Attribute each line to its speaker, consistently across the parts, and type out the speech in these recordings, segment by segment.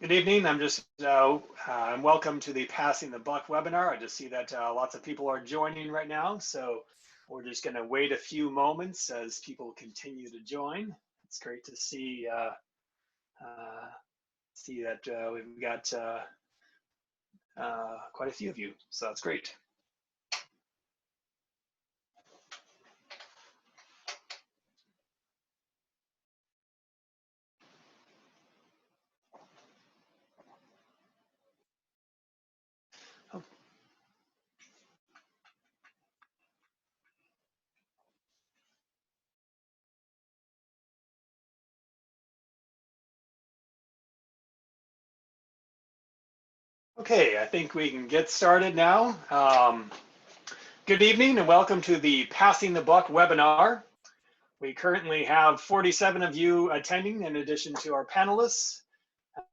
Speaker 1: Good evening. I'm welcome to the Passing the Buck webinar. I just see that lots of people are joining right now, so we're just going to wait a few moments as people continue to join. It's great to see that we've got quite a few of you, so that's great. Okay, I think we can get started now. Good evening and welcome to the Passing the Buck webinar. We currently have 47 of you attending in addition to our panelists.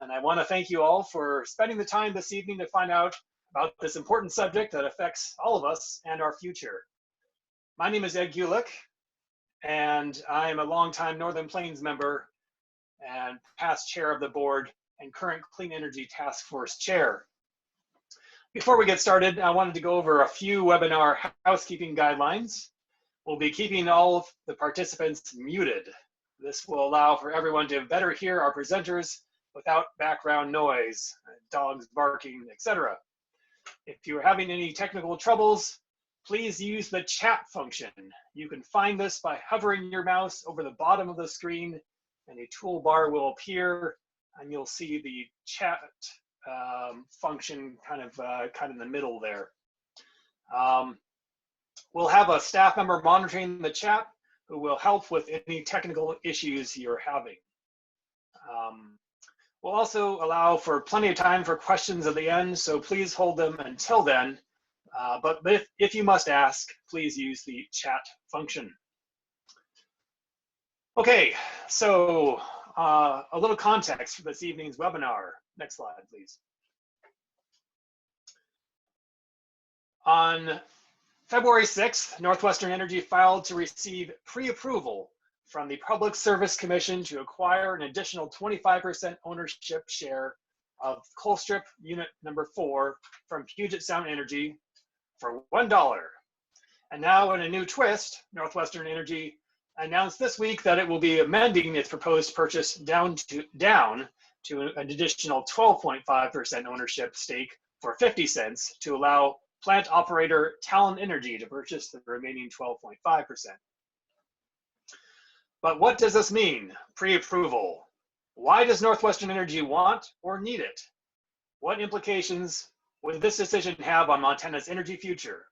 Speaker 1: And I want to thank you all for spending the time this evening to find out about this important subject that affects all of us and our future. My name is Ed Gulick, and I am a longtime Northern Plains member and past chair of the board and current Clean Energy Task Force chair. Before we get started, I wanted to go over a few webinar housekeeping guidelines. We'll be keeping all of the participants muted. This will allow for everyone to better hear our presenters without background noise, dogs barking, etc. If you're having any technical troubles, please use the chat function. You can find this by hovering your mouse over the bottom of the screen, and a toolbar will appear, and you'll see the chat function kind of in the middle there. We'll have a staff member monitoring the chat who will help with any technical issues you're having. We'll also allow for plenty of time for questions at the end, so please hold them until then. But if you must ask, please use the chat function. Okay, so a little context for this evening's webinar. Next slide, please. On February 6th, NorthWestern Energy filed to receive pre-approval from the Public Service Commission to acquire an additional 25% ownership share of Colstrip Unit number 4 from Puget Sound Energy for $1. And now in a new twist, NorthWestern Energy announced this week that it will be amending its proposed purchase down to an additional 12.5% ownership stake for 50 cents to allow plant operator Talen Energy to purchase the remaining 12.5%. But what does this mean, pre-approval? Why does NorthWestern Energy want or need it? What implications would this decision have on Montana's energy future?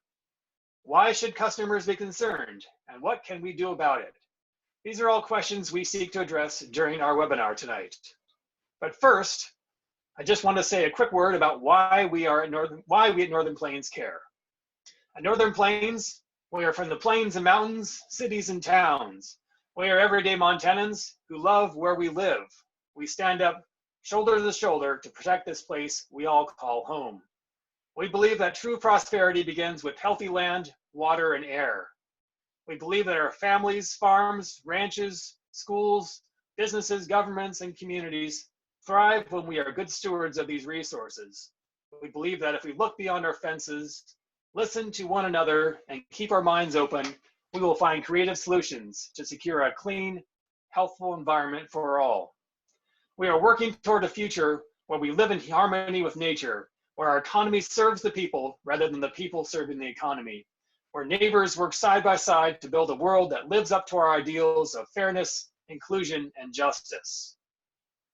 Speaker 1: Why should customers be concerned, and what can we do about it? These are all questions we seek to address during our webinar tonight. But first, I just want to say a quick word about why we at Northern Plains care. At Northern Plains, we are from the plains and mountains, cities and towns. We are everyday Montanans who love where we live. We stand up shoulder to shoulder to protect this place we all call home. We believe that true prosperity begins with healthy land, water, and air. We believe that our families, farms, ranches, schools, businesses, governments, and communities thrive when we are good stewards of these resources. We believe that if we look beyond our fences, listen to one another, and keep our minds open, we will find creative solutions to secure a clean, healthful environment for all. We are working toward a future where we live in harmony with nature, where our economy serves the people rather than the people serving the economy, where neighbors work side by side to build a world that lives up to our ideals of fairness, inclusion, and justice.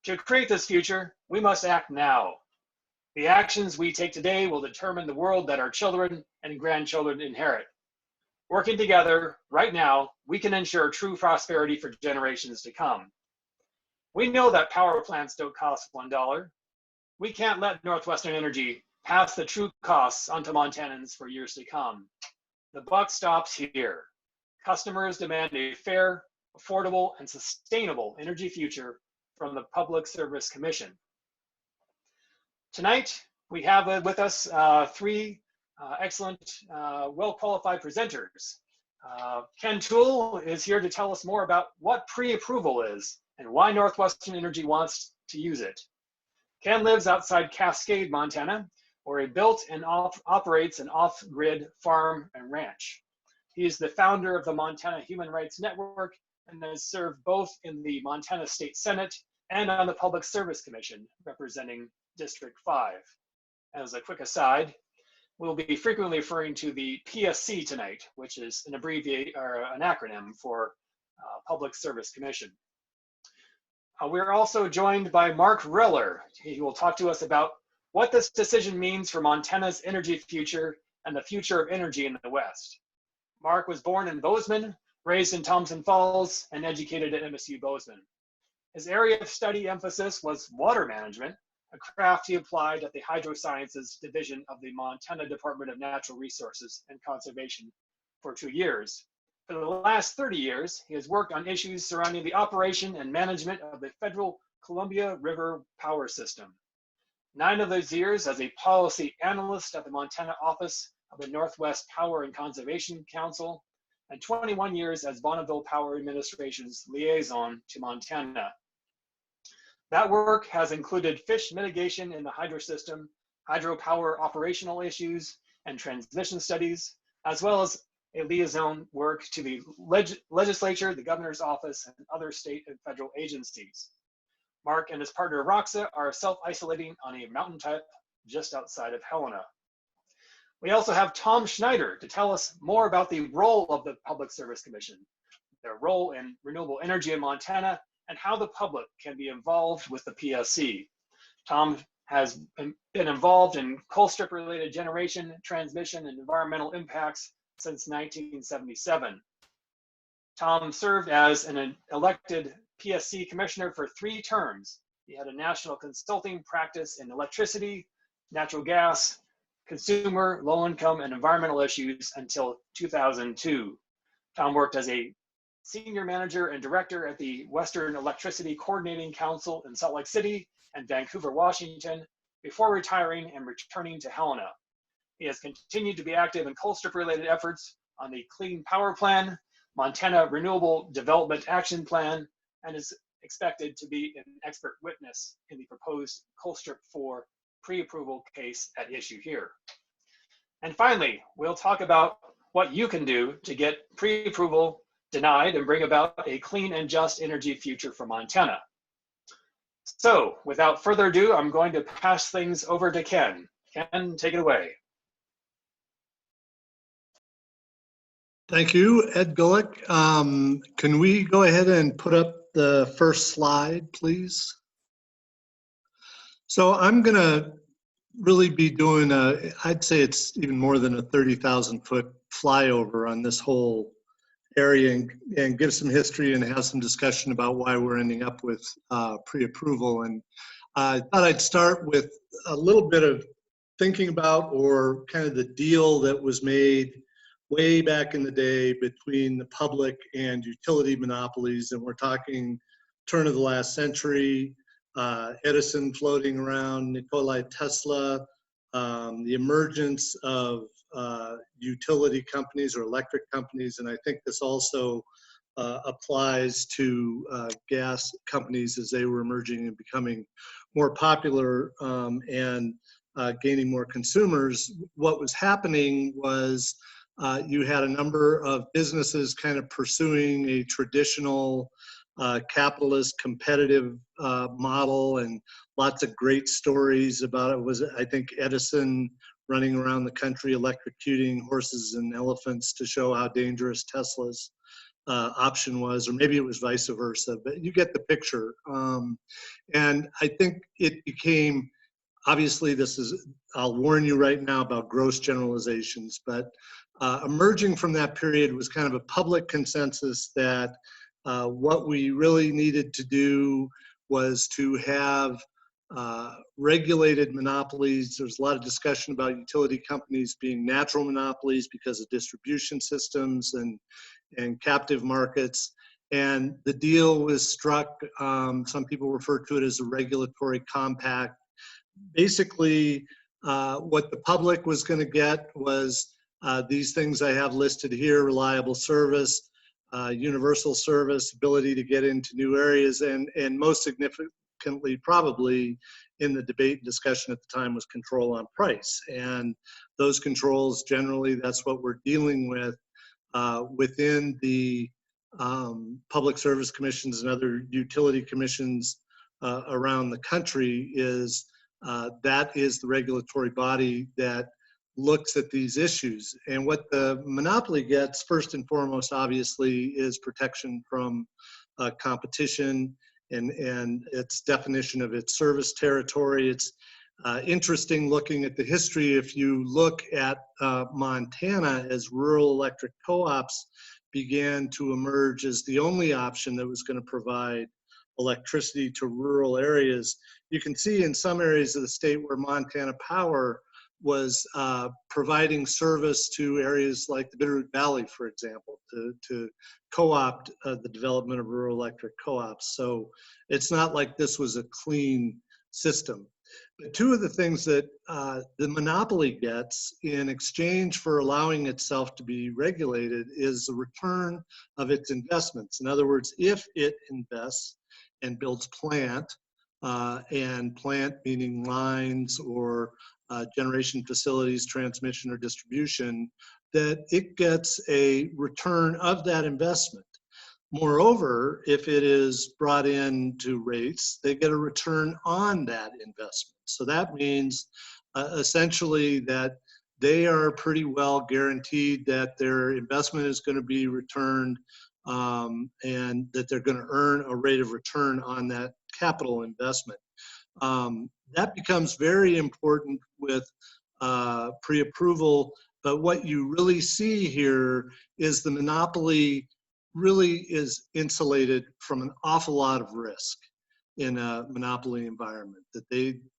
Speaker 1: To create this future, we must act now. The actions we take today will determine the world that our children and grandchildren inherit. Working together right now, we can ensure true prosperity for generations to come. We know that power plants don't cost $1. We can't let NorthWestern Energy pass the true costs onto Montanans for years to come. The buck stops here. Customers demand a fair, affordable, and sustainable energy future from the Public Service Commission. Tonight, we have with us three excellent, well-qualified presenters. Ken Toole is here to tell us more about what pre-approval is and why NorthWestern Energy wants to use it. Ken lives outside Cascade, Montana, where he built and operates an off-grid farm and ranch. He is the founder of the Montana Human Rights Network and has served both in the Montana State Senate and on the Public Service Commission, representing District 5. As a quick aside, we'll be frequently referring to the PSC tonight, which is an acronym for Public Service Commission. We're also joined by Mark Reller. He will talk to us about what this decision means for Montana's energy future and the future of energy in the West. Mark was born in Bozeman, raised in Thompson Falls, and educated at MSU Bozeman. His area of study emphasis was water management, a craft he applied at the Hydrosciences Division of the Montana Department of Natural Resources and Conservation for 2 years. For the last 30 years, he has worked on issues surrounding the operation and management of the federal Columbia River power system. 9 of those years as a policy analyst at the Montana office of the Northwest Power and Conservation Council, and 21 years as Bonneville Power Administration's liaison to Montana. That work has included fish mitigation in the hydro system, hydropower operational issues, and transmission studies, as well as a liaison work to the legislature, the governor's office, and other state and federal agencies. Mark and his partner Roxa are self-isolating on a mountaintop just outside of Helena. We also have Tom Schneider to tell us more about the role of the Public Service Commission, their role in renewable energy in Montana, and how the public can be involved with the PSC. Tom has been involved in Colstrip related generation, transmission, and environmental impacts since 1977. Tom served as an elected PSC commissioner for 3 terms. He had a national consulting practice in electricity, natural gas, consumer, low-income, and environmental issues until 2002. Tom worked as a senior manager and director at the Western Electricity Coordinating Council in Salt Lake City and Vancouver, Washington, before retiring and returning to Helena. He has continued to be active in Colstrip-related efforts on the Clean Power Plan, Montana Renewable Development Action Plan, and is expected to be an expert witness in the proposed Colstrip 4 pre-approval case at issue here. And finally, we'll talk about what you can do to get pre-approval denied and bring about a clean and just energy future for Montana. So without further ado, I'm going to pass things over to Ken. Ken, take it away.
Speaker 2: Thank you, Ed Gulick. Can we go ahead and put up the first slide, please? So I'm going to really be doing I'd say it's even more than a 30,000 foot flyover on this whole area and give some history and have some discussion about why we're ending up with pre-approval. And I thought I'd start with a little bit of thinking about or kind of the deal that was made way back in the day between the public and utility monopolies, and we're talking turn of the last century, Edison floating around, Nikola Tesla, the emergence of utility companies or electric companies, and I think this also applies to gas companies as they were emerging and becoming more popular and gaining more consumers. What was happening was you had a number of businesses kind of pursuing a traditional capitalist competitive model, and lots of great stories about it. Was, I think, Edison running around the country electrocuting horses and elephants to show how dangerous Tesla's option was, or maybe it was vice versa, but you get the picture. And I think it became, obviously this is, I'll warn you right now about gross generalizations, but emerging from that period was kind of a public consensus that what we really needed to do was to have regulated monopolies. There's a lot of discussion about utility companies being natural monopolies because of distribution systems and captive markets. And the deal was struck, some people refer to it as a regulatory compact. Basically, what the public was going to get was these things I have listed here: reliable service, universal service, ability to get into new areas, and most significantly, probably in the debate and discussion at the time, was control on price. And those controls, generally, that's what we're dealing with within the public service commissions and other utility commissions around the country. Is that is the regulatory body that looks at these issues. And what the monopoly gets, first and foremost, obviously, is protection from competition and its definition of its service territory. It's interesting looking at the history. If you look at Montana, as rural electric co-ops began to emerge as the only option that was going to provide electricity to rural areas, you can see in some areas of the state where Montana Power was providing service to areas like the Bitterroot Valley, for example, to co-opt the development of rural electric co-ops. So it's not like this was a clean system. But two of the things that the monopoly gets in exchange for allowing itself to be regulated is the return of its investments. In other words, if it invests and builds plant, and plant meaning lines or generation facilities, transmission or distribution, that it gets a return of that investment. Moreover, if it is brought into rates, they get a return on that investment. So that means essentially that they are pretty well guaranteed that their investment is going to be returned and that they're going to earn a rate of return on that capital investment. That becomes very important with pre-approval, but what you really see here is the monopoly really is insulated from an awful lot of risk in a monopoly environment. That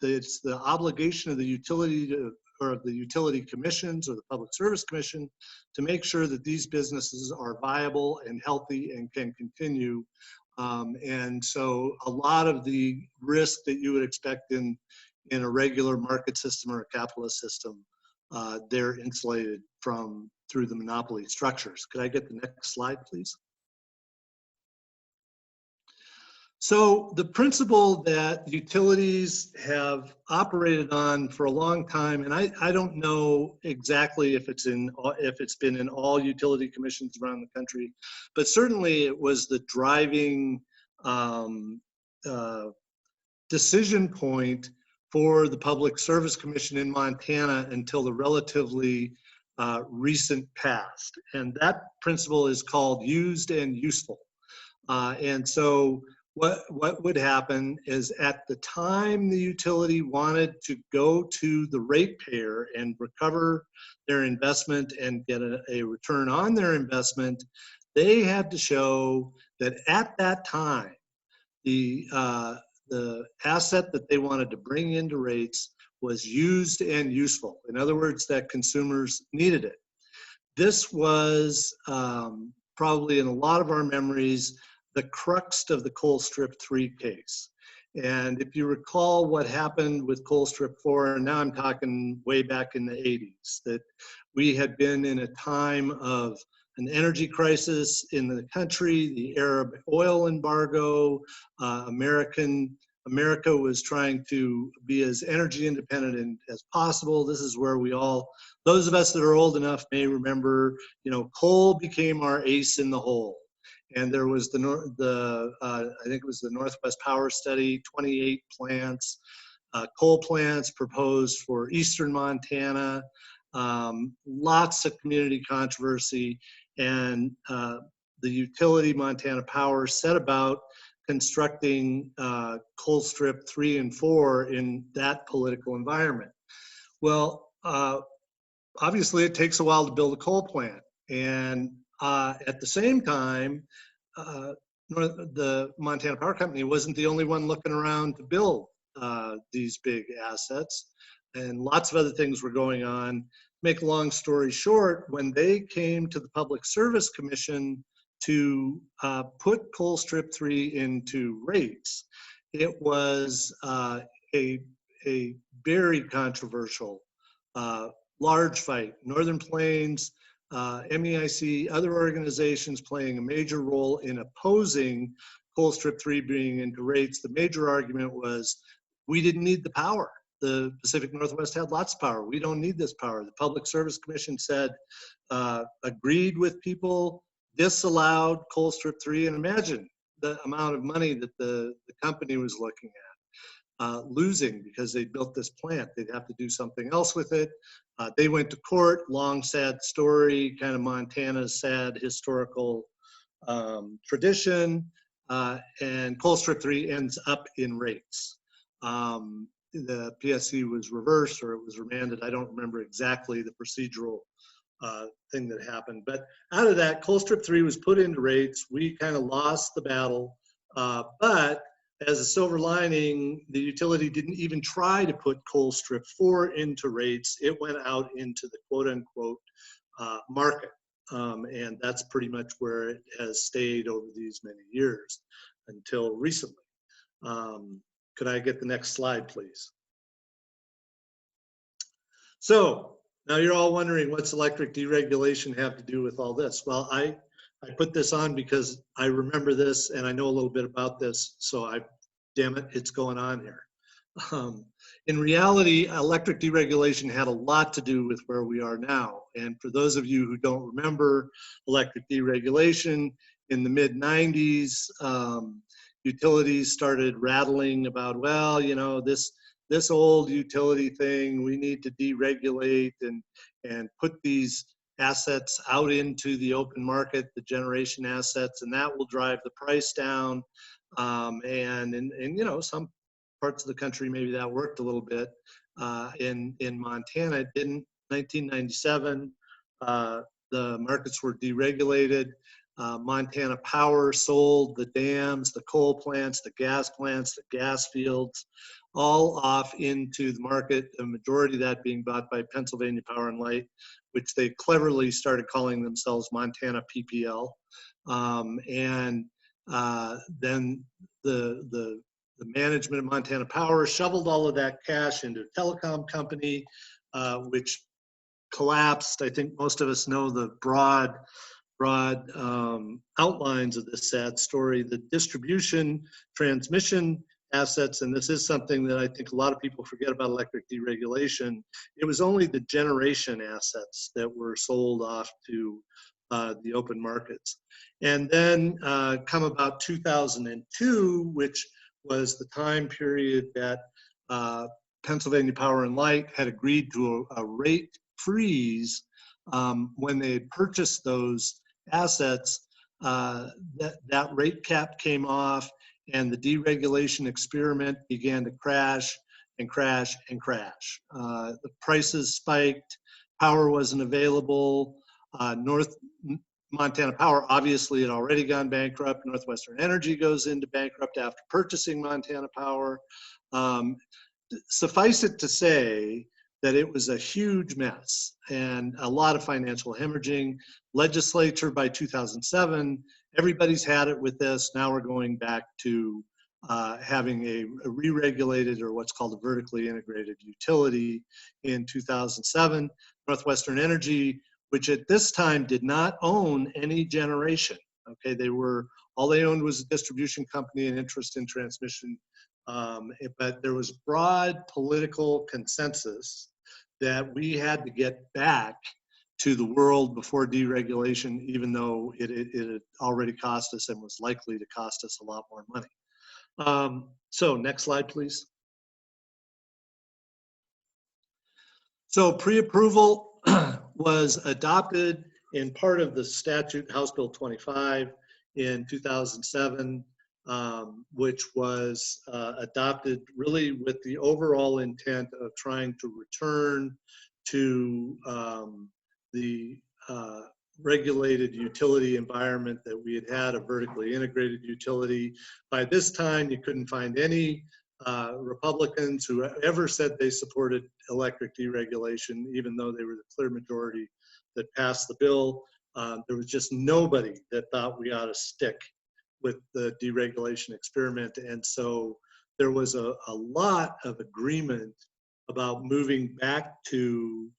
Speaker 2: it's the obligation of the utility or of the utility commissions or the Public Service Commission to make sure that these businesses are viable and healthy and can continue. And so a lot of the risk that you would expect in a regular market system or a capitalist system, they're insulated from through the monopoly structures. Could I get the next slide, please? So the principle that utilities have operated on for a long time, and I don't know exactly if it's been in all utility commissions around the country, but certainly it was the driving decision point for the Public Service Commission in Montana until the relatively recent past. And that principle is called used and useful. And so what would happen is at the time the utility wanted to go to the ratepayer and recover their investment and get a return on their investment, they had to show that at that time, the asset that they wanted to bring into rates was used and useful. In other words, that consumers needed it. This was probably in a lot of our memories the crux of the Colstrip 3 case. And if you recall what happened with Colstrip 4, and now I'm talking way back in the 80s, that we had been in a time of an energy crisis in the country, the Arab oil embargo, America was trying to be as energy independent as possible. This is where we all, those of us that are old enough may remember, coal became our ace in the hole. And there was I think it was the Northwest Power Study, 28 plants, coal plants proposed for eastern Montana, lots of community controversy, and the utility Montana Power set about constructing Colstrip 3 and 4 in that political environment. Well, obviously it takes a while to build a coal plant, and at the same time, the Montana Power Company wasn't the only one looking around to build these big assets, and lots of other things were going on. Make a long story short, when they came to the Public Service Commission to put Colstrip 3 into rates, it was a very controversial, large fight. Northern Plains, MEIC, other organizations playing a major role in opposing Colstrip 3 being into rates, the major argument was we didn't need the power. The Pacific Northwest had lots of power. We don't need this power. The Public Service Commission said, agreed with people, disallowed Colstrip 3, and imagine the amount of money that the company was looking at, losing because they built this plant. They'd have to do something else with it. They went to court, long, sad story, kind of Montana's sad historical tradition, and Colstrip 3 ends up in rates. The PSC was reversed or it was remanded. I don't remember exactly the procedural thing that happened, but out of that, Colstrip 3 was put into rates. We kind of lost the battle, but as a silver lining, the utility didn't even try to put Colstrip 4 into rates. It went out into the quote unquote market. And that's pretty much where it has stayed over these many years until recently. Could I get the next slide, please? So now you're all wondering, what's electric deregulation have to do with all this? Well, I put this on because I remember this and I know a little bit about this, so damn it, it's going on here. In reality, electric deregulation had a lot to do with where we are now. And for those of you who don't remember electric deregulation, in the mid-90s, utilities started rattling about, well, you know, this old utility thing, we need to deregulate and put these assets out into the open market, the generation assets, and that will drive the price down. And you know, some parts of the country, maybe that worked a little bit. In Montana, it didn't. 1997, the markets were deregulated. Montana Power sold the dams, the coal plants, the gas fields, all off into the market, the majority of that being bought by Pennsylvania Power and Light, which they cleverly started calling themselves Montana PPL. And then the management of Montana Power shoveled all of that cash into a telecom company, which collapsed. I think most of us know the broad outlines of this sad story. The distribution, transmission assets, and this is something that I think a lot of people forget about electric deregulation, it was only the generation assets that were sold off to the open markets. And then come about 2002, which was the time period that Pennsylvania Power and Light had agreed to a rate freeze when they had purchased those assets. That rate cap came off and the deregulation experiment began to crash and crash and crash. The prices spiked, power wasn't available. Montana Power obviously had already gone bankrupt. NorthWestern Energy goes into bankrupt after purchasing Montana Power. Suffice it to say that it was a huge mess and a lot of financial hemorrhaging. Legislature by 2007, everybody's had it with this. Now we're going back to having a re-regulated, or what's called a vertically integrated utility in 2007. NorthWestern Energy, which at this time did not own any generation. Okay, all they owned was a distribution company and interest in transmission. But there was broad political consensus that we had to get back to the world before deregulation, even though it had already cost us and was likely to cost us a lot more money. So next slide, please. So pre-approval was adopted in part of the statute, House Bill 25 in 2007, which was adopted really with the overall intent of trying to return to the regulated utility environment that we had had, a vertically integrated utility. By this time, you couldn't find any Republicans who ever said they supported electric deregulation, even though they were the clear majority that passed the bill. There was just nobody that thought we ought to stick with the deregulation experiment. And so there was a lot of agreement about moving back to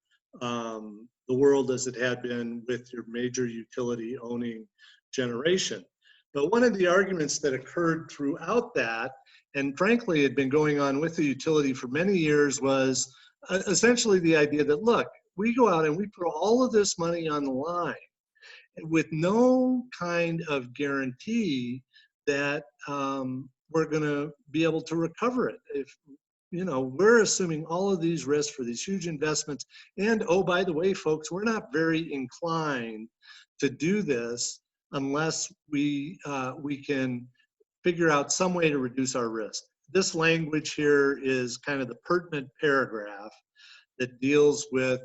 Speaker 2: the world as it had been with your major utility owning generation. But one of the arguments that occurred throughout that, and frankly had been going on with the utility for many years, was essentially the idea that, look, we go out and we put all of this money on the line with no kind of guarantee that we're going to be able to recover it. If you know, we're assuming all of these risks for these huge investments, and oh, by the way, folks, we're not very inclined to do this unless we can figure out some way to reduce our risk. This language here is kind of the pertinent paragraph that deals with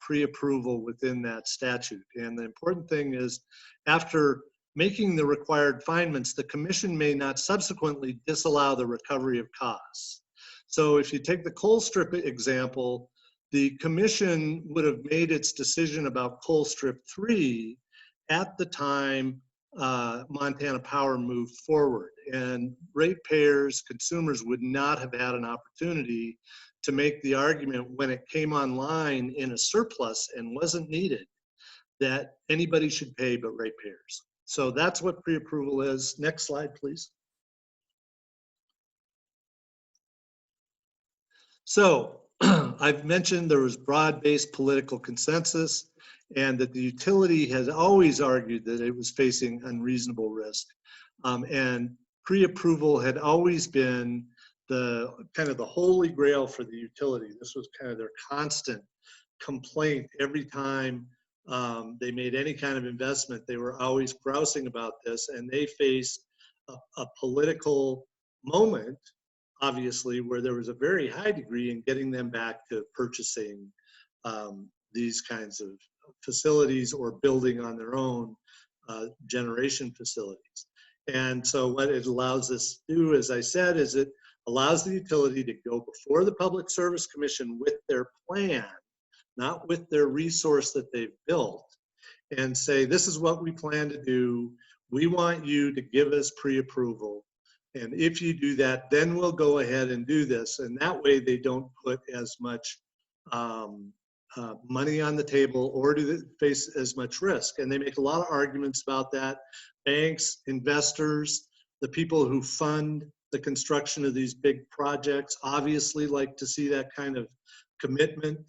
Speaker 2: pre-approval within that statute. And the important thing is, after making the required findings, the commission may not subsequently disallow the recovery of costs. So if you take the Colstrip example, the commission would have made its decision about Colstrip 3 at the time Montana Power moved forward. And ratepayers, consumers would not have had an opportunity to make the argument when it came online in a surplus and wasn't needed that anybody should pay but ratepayers. So that's what pre-approval is. Next slide, please. So I've mentioned there was broad-based political consensus and that the utility has always argued that it was facing unreasonable risk. And pre-approval had always been the kind of the holy grail for the utility. This was kind of their constant complaint every time they made any kind of investment. They were always grousing about this, and they faced a political moment, obviously, where there was a very high degree in getting them back to purchasing these kinds of facilities or building on their own generation facilities. And so what it allows us to do, as I said, is it allows the utility to go before the Public Service Commission with their plan, not with their resource that they've built, and say, this is what we plan to do. We want you to give us pre-approval. And if you do that, then we'll go ahead and do this. And that way they don't put as much money on the table or do they face as much risk. And they make a lot of arguments about that. Banks, investors, the people who fund the construction of these big projects obviously like to see that kind of commitment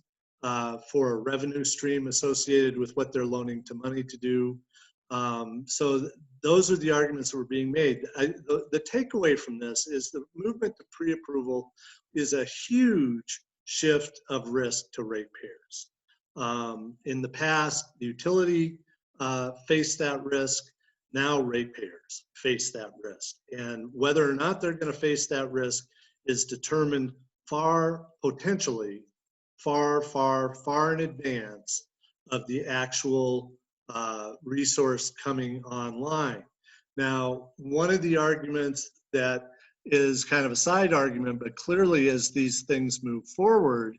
Speaker 2: for a revenue stream associated with what they're loaning to money to do. So those are the arguments that were being made. The takeaway from this is the movement to pre-approval is a huge shift of risk to ratepayers. In the past, the utility faced that risk. Now ratepayers face that risk. And whether or not they're going to face that risk is determined potentially far in advance of the actual resource coming online. Now, one of the arguments that is kind of a side argument, but clearly as these things move forward,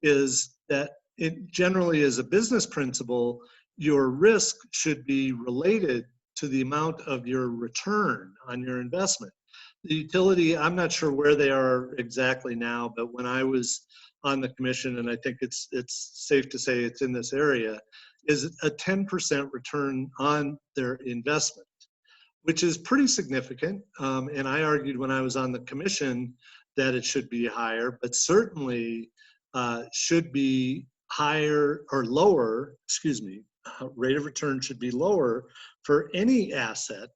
Speaker 2: is that it generally as a business principle, your risk should be related to the amount of your return on your investment. The utility, I'm not sure where they are exactly now, but when I was on the commission, and I think it's safe to say it's in this area, is a 10% return on their investment, which is pretty significant. And I argued when I was on the commission that it should be higher, but certainly should be higher or lower, rate of return should be lower for any asset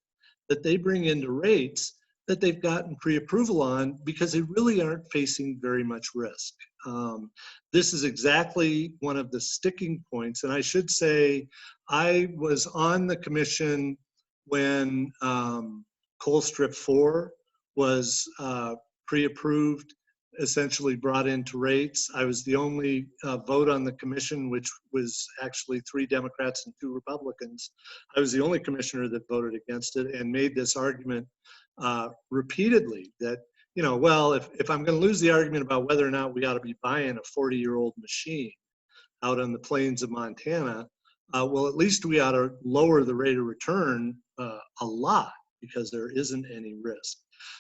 Speaker 2: that they bring into rates that they've gotten pre-approval on, because they really aren't facing very much risk. This is exactly one of the sticking points. And I should say, I was on the commission when Colstrip 4 was pre-approved, essentially brought into rates. I was the only vote on the commission, which was actually 3 Democrats and 2 Republicans. I was the only commissioner that voted against it and made this argument repeatedly that, you know, well, if I'm going to lose the argument about whether or not we ought to be buying a 40-year-old machine out on the plains of Montana, well, at least we ought to lower the rate of return a lot, because there isn't any risk.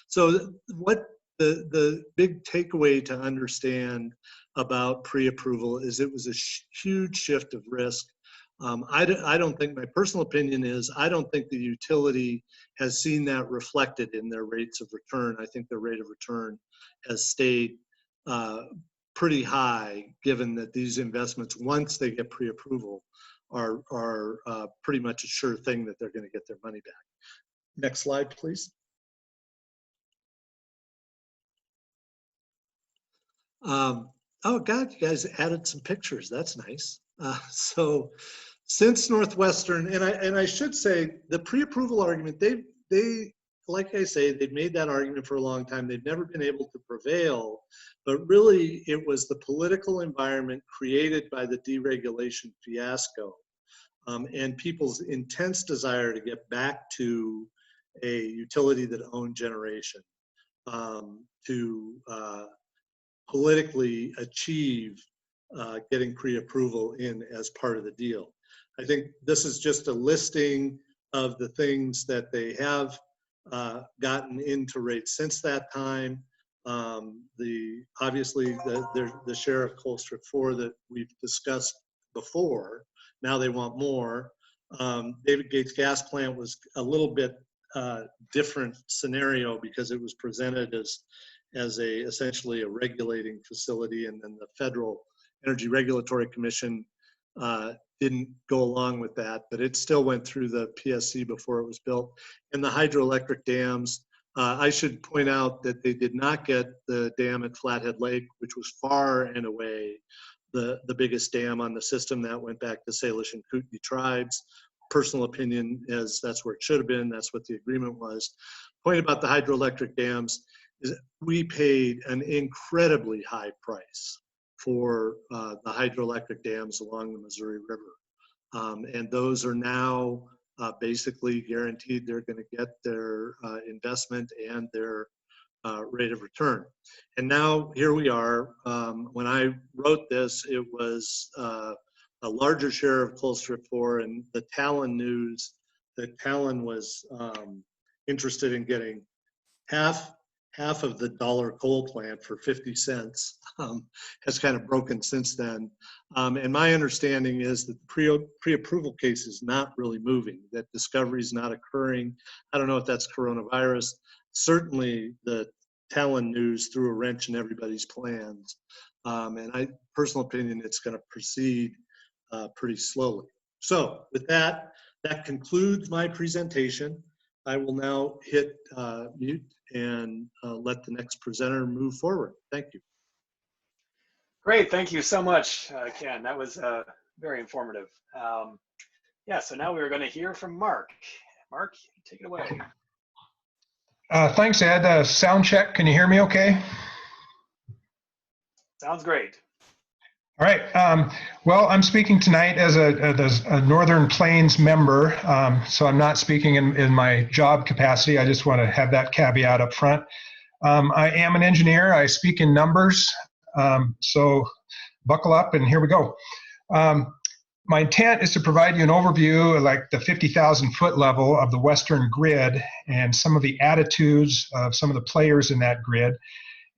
Speaker 2: So what the big takeaway to understand about pre-approval is it was a huge shift of risk. I don't think, my personal opinion is, I don't think the utility has seen that reflected in their rates of return. I think their rate of return has stayed pretty high, given that these investments, once they get pre-approval, are pretty much a sure thing that they're going to get their money back. Next slide, please. Oh God, you guys added some pictures. That's nice. So since NorthWestern, and I should say the pre-approval argument, they like I say, they've made that argument for a long time. They've never been able to prevail, but really it was the political environment created by the deregulation fiasco and people's intense desire to get back to a utility that owned generation to politically achieve getting pre-approval in as part of the deal. I think this is just a listing of the things that they have gotten into rates since that time. Obviously the share of Colstrip 4 that we've discussed before, now they want more. David Gates gas plant was a little bit different scenario because it was presented as essentially a regulating facility, and then the Federal Energy Regulatory Commission didn't go along with that, but it still went through the PSC before it was built. And the hydroelectric dams, I should point out that they did not get the dam at Flathead Lake, which was far and away the biggest dam on the system. That went back to Salish and Kootenai tribes. Personal opinion is that's where it should have been. That's what the agreement was. Point about the hydroelectric dams is we paid an incredibly high price for the hydroelectric dams along the Missouri River. And those are now basically guaranteed they're going to get their investment and their rate of return. And now here we are. When I wrote this, it was a larger share of Colstrip 4, and the Talen news that Talen was interested in getting half of the dollar coal plant for 50 cents has kind of broken since then. And my understanding is that the pre-approval case is not really moving, that discovery is not occurring. I don't know if that's coronavirus. Certainly the Talen news threw a wrench in everybody's plans. And I, personal opinion, it's going to proceed pretty slowly. So with that, that concludes my presentation. I will now hit mute and let the next presenter move forward. Thank you.
Speaker 1: Great, thank you so much, Ken. That was very informative. Yeah, so now we're going to hear from Mark. Mark, take it away.
Speaker 3: Thanks, Ed. Sound check. Can you hear me okay?
Speaker 1: Sounds great.
Speaker 3: All right. Well, I'm speaking tonight as a Northern Plains member, so I'm not speaking in my job capacity. I just want to have that caveat up front. I am an engineer. I speak in numbers, so buckle up and here we go. My intent is to provide you an overview of like the 50,000 foot level of the Western grid and some of the attitudes of some of the players in that grid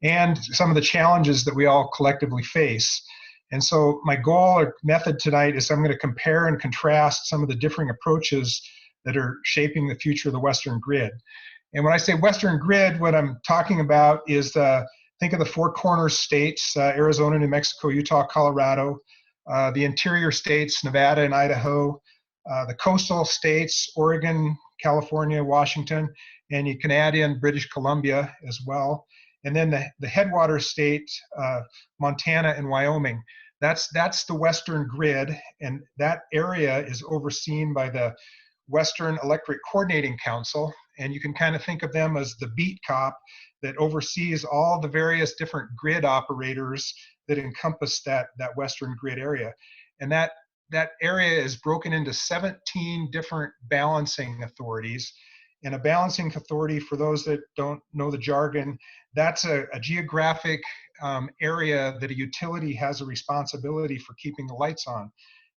Speaker 3: and some of the challenges that we all collectively face. And so my goal or method tonight is I'm going to compare and contrast some of the differing approaches that are shaping the future of the Western grid. And when I say Western grid, what I'm talking about is think of the four corners states, Arizona, New Mexico, Utah, Colorado, the interior states, Nevada and Idaho, the coastal states, Oregon, California, Washington, and you can add in British Columbia as well. And then the headwater state, Montana and Wyoming. That's the Western grid, and that area is overseen by the Western Electric Coordinating Council, and you can kind of think of them as the beat cop that oversees all the various different grid operators that encompass that Western grid area. And that area is broken into 17 different balancing authorities. And a balancing authority, for those that don't know the jargon, that's a geographic area that a utility has a responsibility for keeping the lights on.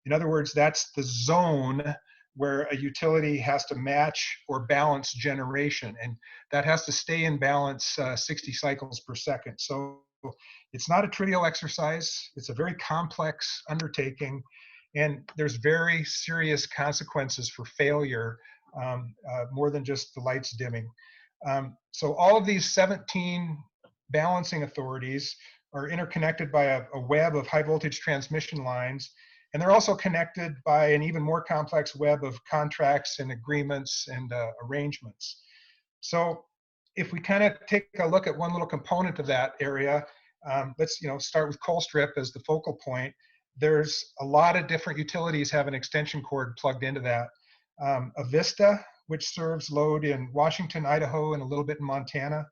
Speaker 3: In other words, that's the zone where a utility has to match or balance generation, and that has to stay in balance 60 cycles per second. So it's not a trivial exercise. It's a very complex undertaking, And there's very serious consequences for failure, more than just the lights dimming. So all of these 17 balancing authorities are interconnected by a web of high voltage transmission lines. And they're also connected by an even more complex web of contracts and agreements and arrangements. So if we kind of take a look at one little component of that area, let's start with Colstrip as the focal point. There's a lot of different utilities have an extension cord plugged into that. Avista, which serves load in Washington, Idaho, and a little bit in Montana.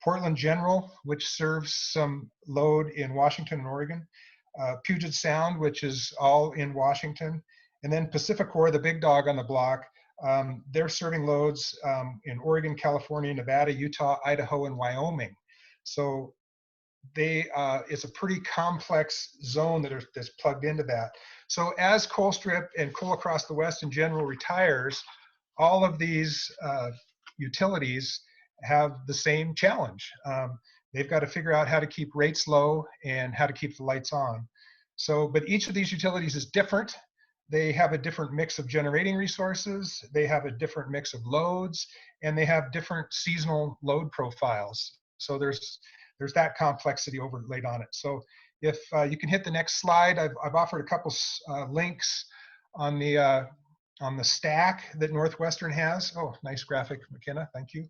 Speaker 3: Portland General, which serves some load in Washington and Oregon. Puget Sound, which is all in Washington. And then Pacificor, the big dog on the block, they're serving loads in Oregon, California, Nevada, Utah, Idaho, and Wyoming. So it's a pretty complex zone that's plugged into that. So as Colstrip and Coal Across the West in general retires, all of these utilities have the same challenge. They've got to figure out how to keep rates low and how to keep the lights on. So, but each of these utilities is different. They have a different mix of generating resources, they have a different mix of loads, and they have different seasonal load profiles. So there's that complexity overlaid on it. So if you can hit the next slide, I've offered a couple links on the stack that NorthWestern has. Oh, nice graphic, McKenna, thank you.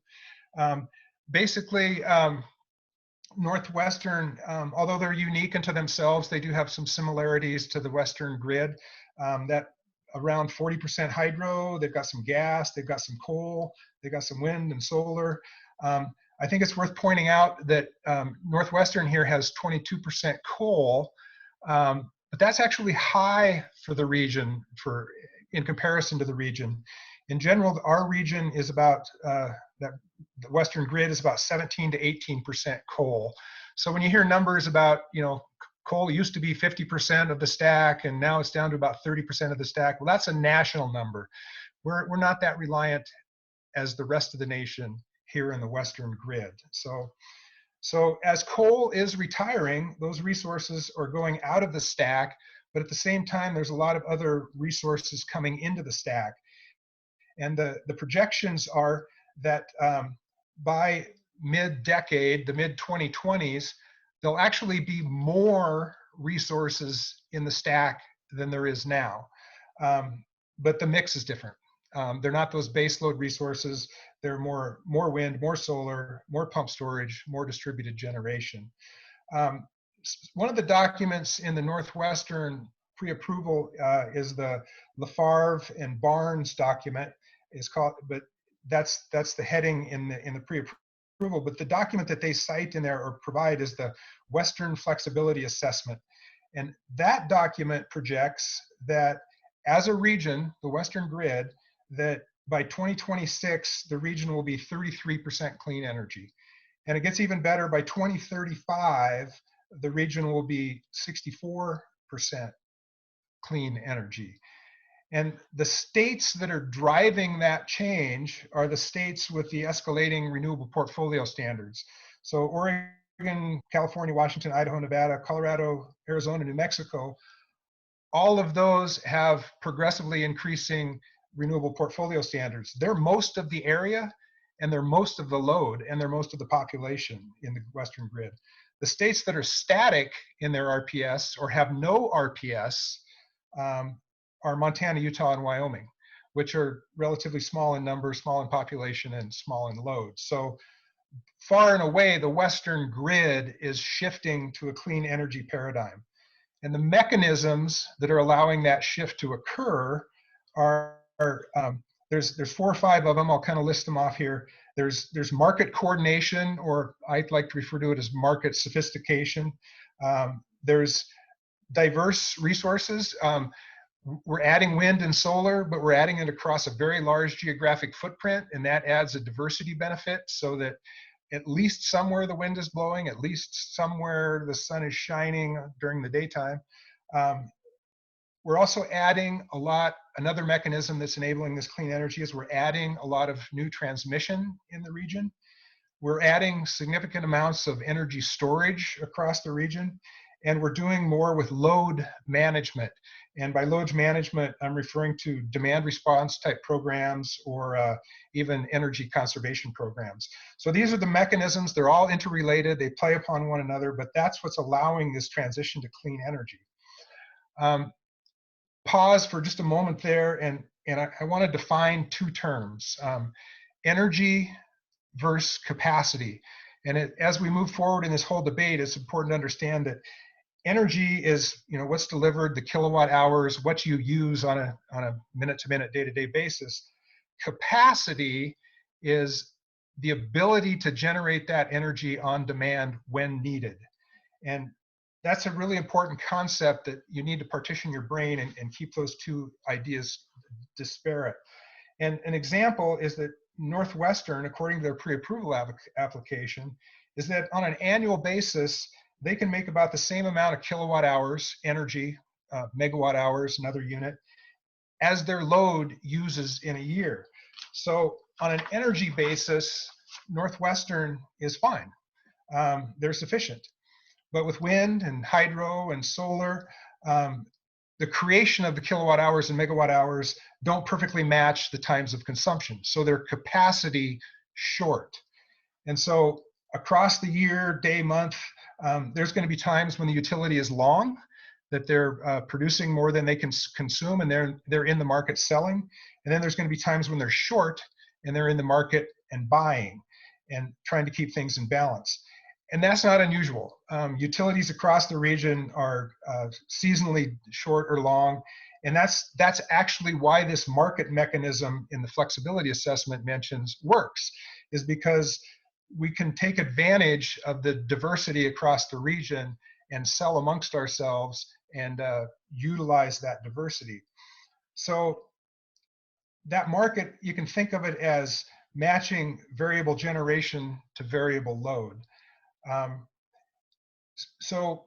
Speaker 3: Basically, NorthWestern, although they're unique unto themselves, they do have some similarities to the Western grid. That around 40% hydro, they've got some gas, they've got some coal, they've got some wind and solar. I think it's worth pointing out that NorthWestern here has 22% coal, but that's actually high for the region in comparison to the region. In general, our region is about, the Western grid is about 17 to 18% coal. So when you hear numbers about, coal used to be 50% of the stack and now it's down to about 30% of the stack, well, that's a national number. We're not that reliant as the rest of the nation here in the Western grid. So as coal is retiring, those resources are going out of the stack, but at the same time, there's a lot of other resources coming into the stack. And the projections are that by mid-decade, the mid-2020s, there'll actually be more resources in the stack than there is now. But the mix is different. They're not those baseload resources. They're more wind, more solar, more pump storage, more distributed generation. One of the documents in the NorthWestern pre-approval is the Lafarve and Barnes document. Is called, but that's the heading in the pre-approval. But the document that they cite in there or provide is the Western Flexibility Assessment, and that document projects that as a region, the Western grid, that by 2026 the region will be 33% clean energy, and it gets even better. By 2035, the region will be 64% clean energy. And the states that are driving that change are the states with the escalating renewable portfolio standards. So Oregon, California, Washington, Idaho, Nevada, Colorado, Arizona, New Mexico, all of those have progressively increasing renewable portfolio standards. They're most of the area, and they're most of the load, and they're most of the population in the Western grid. The states that are static in their RPS or have no RPS are Montana, Utah, and Wyoming, which are relatively small in number, small in population, and small in load. So far and away, the Western grid is shifting to a clean energy paradigm. And the mechanisms that are allowing that shift to occur are there's 4 or 5 of them. I'll kind of list them off here. There's market coordination, or I'd like to refer to it as market sophistication. There's diverse resources. We're adding wind and solar, but we're adding it across a very large geographic footprint, and that adds a diversity benefit so that at least somewhere the wind is blowing, at least somewhere the sun is shining during the daytime. We're also adding another mechanism that's enabling this clean energy is we're adding a lot of new transmission in the region. We're adding significant amounts of energy storage across the region. and we're doing more with load management. And by load management, I'm referring to demand response type programs or even energy conservation programs. So these are the mechanisms. They're all interrelated. They play upon one another, but that's what's allowing this transition to clean energy. Pause for just a moment there, and I want to define two terms, energy versus capacity. And as we move forward in this whole debate, it's important to understand that energy is, what's delivered, the kilowatt hours, what you use on a minute-to-minute, day-to-day basis. Capacity is the ability to generate that energy on demand when needed. And that's a really important concept that you need to partition your brain and keep those two ideas disparate. And an example is that NorthWestern, according to their pre-approval application, is that on an annual basis, they can make about the same amount of kilowatt hours, energy, megawatt hours, another unit, as their load uses in a year. So on an energy basis, NorthWestern is fine. They're sufficient. But with wind and hydro and solar, the creation of the kilowatt hours and megawatt hours don't perfectly match the times of consumption. So they're capacity short. And so across the year, day, month, there's going to be times when the utility is long, that they're producing more than they can consume, and they're in the market selling. And then there's going to be times when they're short and they're in the market and buying and trying to keep things in balance. And that's not unusual. Utilities across the region are seasonally short or long, and that's actually why this market mechanism in the flexibility assessment mentions works, is because we can take advantage of the diversity across the region and sell amongst ourselves and utilize that diversity. So that market, you can think of it as matching variable generation to variable load. So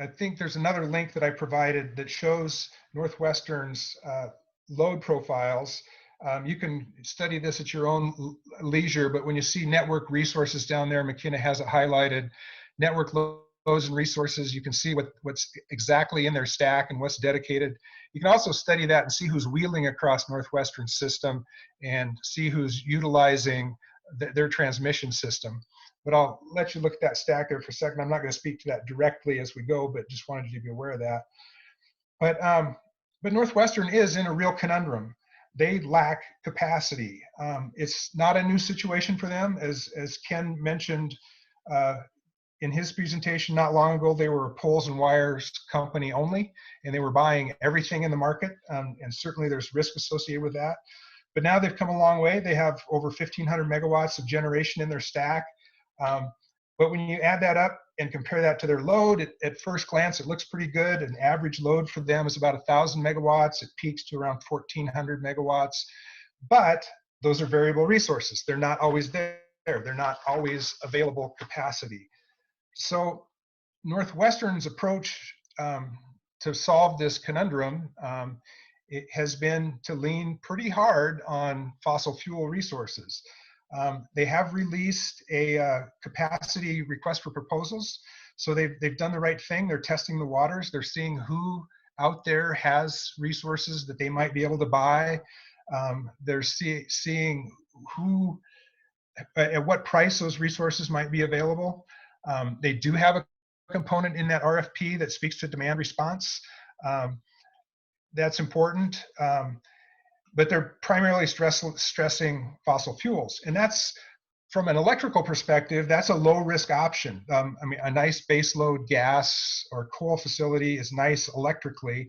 Speaker 3: I think there's another link that I provided that shows NorthWestern's load profiles. You can study this at your own leisure, but when you see network resources down there, McKenna has it highlighted, network loads and resources, you can see what's exactly in their stack and what's dedicated. You can also study that and see who's wheeling across NorthWestern's system and see who's utilizing their transmission system. But I'll let you look at that stack there for a second. I'm not going to speak to that directly as we go, but just wanted you to be aware of that. But NorthWestern is in a real conundrum. They lack capacity. It's not a new situation for them. As Ken mentioned in his presentation not long ago, they were a poles and wires company only, and they were buying everything in the market, and certainly there's risk associated with that. But now they've come a long way. They have over 1,500 megawatts of generation in their stack. But when you add that up and compare that to their load, at first glance, it looks pretty good. An average load for them is about 1,000 megawatts. It peaks to around 1,400 megawatts. But those are variable resources. They're not always there. They're not always available capacity. So NorthWestern's approach to solve this conundrum it has been to lean pretty hard on fossil fuel resources. They have released a capacity request for proposals. So they've done the right thing. They're testing the waters. They're seeing who out there has resources that they might be able to buy. They're seeing who, at what price those resources might be available. They do have a component in that RFP that speaks to demand response. That's important. But they're primarily stressing fossil fuels. And that's, from an electrical perspective, that's a low risk option. I mean, a nice baseload gas or coal facility is nice electrically,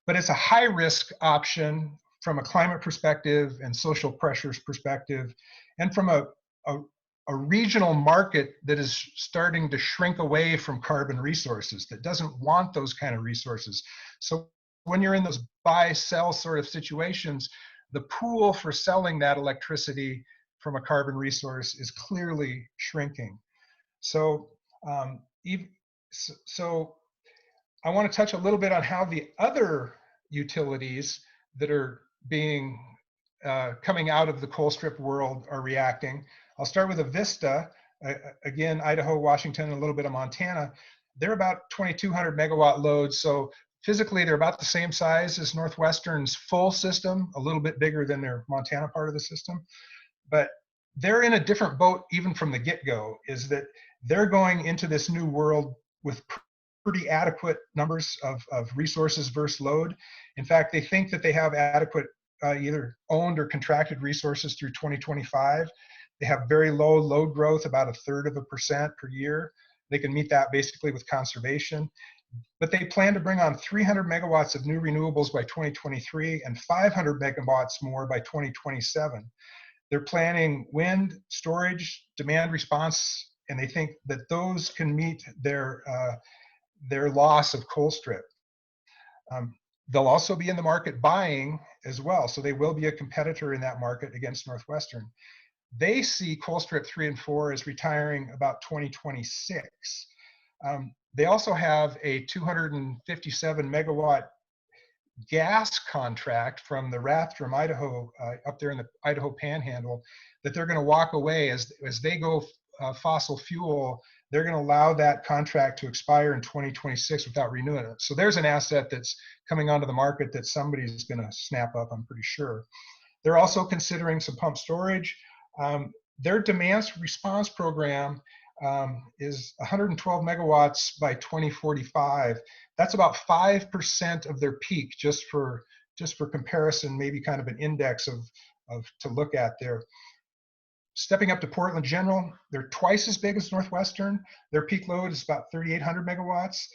Speaker 3: but it's a high risk option from a climate perspective and social pressures perspective, and from a regional market that is starting to shrink away from carbon resources, that doesn't want those kind of resources. So when you're in those buy-sell sort of situations, the pool for selling that electricity from a carbon resource is clearly shrinking. So, so I want to touch a little bit on how the other utilities that are being coming out of the Colstrip world are reacting. I'll start with Avista. Again, Idaho, Washington, and a little bit of Montana. they're about 2,200 megawatt loads. So physically, they're about the same size as Northwestern's full system, a little bit bigger than their Montana part of the system. But they're in a different boat even from the get-go, is that they're going into this new world with pretty adequate numbers of resources versus load. In fact, they think that they have adequate either owned or contracted resources through 2025. They have very low load growth, about 0.33% per year. They can meet that basically with conservation. But they plan to bring on 300 megawatts of new renewables by 2023 and 500 megawatts more by 2027. They're planning wind, storage, demand response, and they think that those can meet their loss of Colstrip. They'll also be in the market buying as well, so they will be a competitor in that market against Northwestern. They see Colstrip 3 and 4 as retiring about 2026. They also have a 257 megawatt gas contract from the Rathdrum, Idaho, up there in the Idaho Panhandle, that they're going to walk away as they go fossil fuel. They're going to allow that contract to expire in 2026 without renewing it. So there's an asset that's coming onto the market that somebody's going to snap up, I'm pretty sure. They're also considering some pump storage. Their demand response program is 112 megawatts by 2045. That's about 5% of their peak, just for comparison, maybe kind of an index of to look at there. Stepping up to Portland General, they're twice as big as Northwestern. Their peak load is about 3,800 megawatts.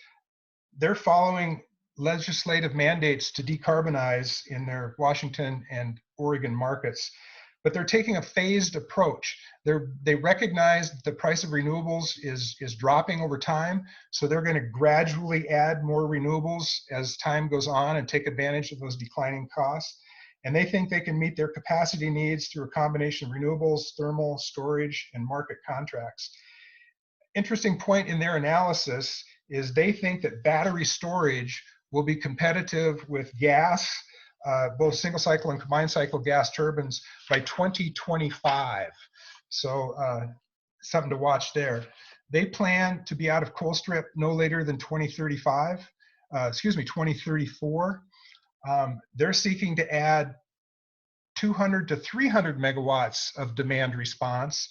Speaker 3: They're following legislative mandates to decarbonize in their Washington and Oregon markets, but they're taking a phased approach. They recognize that the price of renewables is dropping over time, so they're going to gradually add more renewables as time goes on and take advantage of those declining costs. And they think they can meet their capacity needs through a combination of renewables, thermal, storage, and market contracts. Interesting point in their analysis is they think that battery storage will be competitive with gas, both single cycle and combined cycle gas turbines, by 2025. So something to watch there. They plan to be out of Colstrip no later than 2034. They're seeking to add 200 to 300 megawatts of demand response,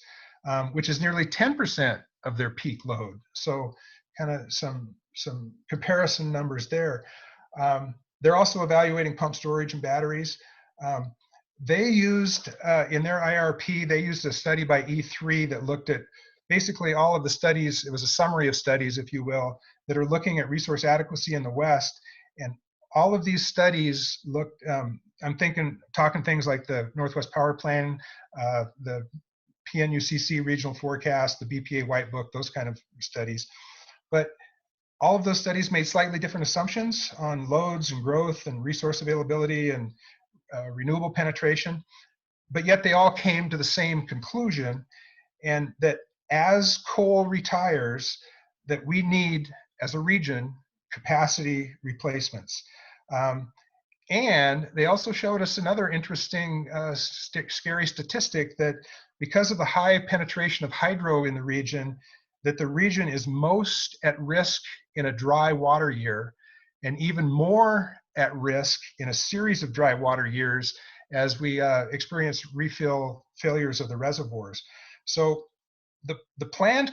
Speaker 3: which is nearly 10% of their peak load. So kind of some comparison numbers there. They're also evaluating pump storage and batteries. They used, in their IRP, they used a study by E3 that looked at basically all of the studies. It was a summary of studies, if you will, that are looking at resource adequacy in the West. And all of these studies looked, I'm talking things like the Northwest Power Plan, the PNUCC Regional Forecast, the BPA White Book, those kind of studies. But all of those studies made slightly different assumptions on loads and growth and resource availability and renewable penetration, but yet they all came to the same conclusion, and that as coal retires, that we need, as a region, capacity replacements. And they also showed us another interesting, scary statistic, that because of the high penetration of hydro in the region, that the region is most at risk in a dry water year, and even more at risk in a series of dry water years as we experience refill failures of the reservoirs. So the planned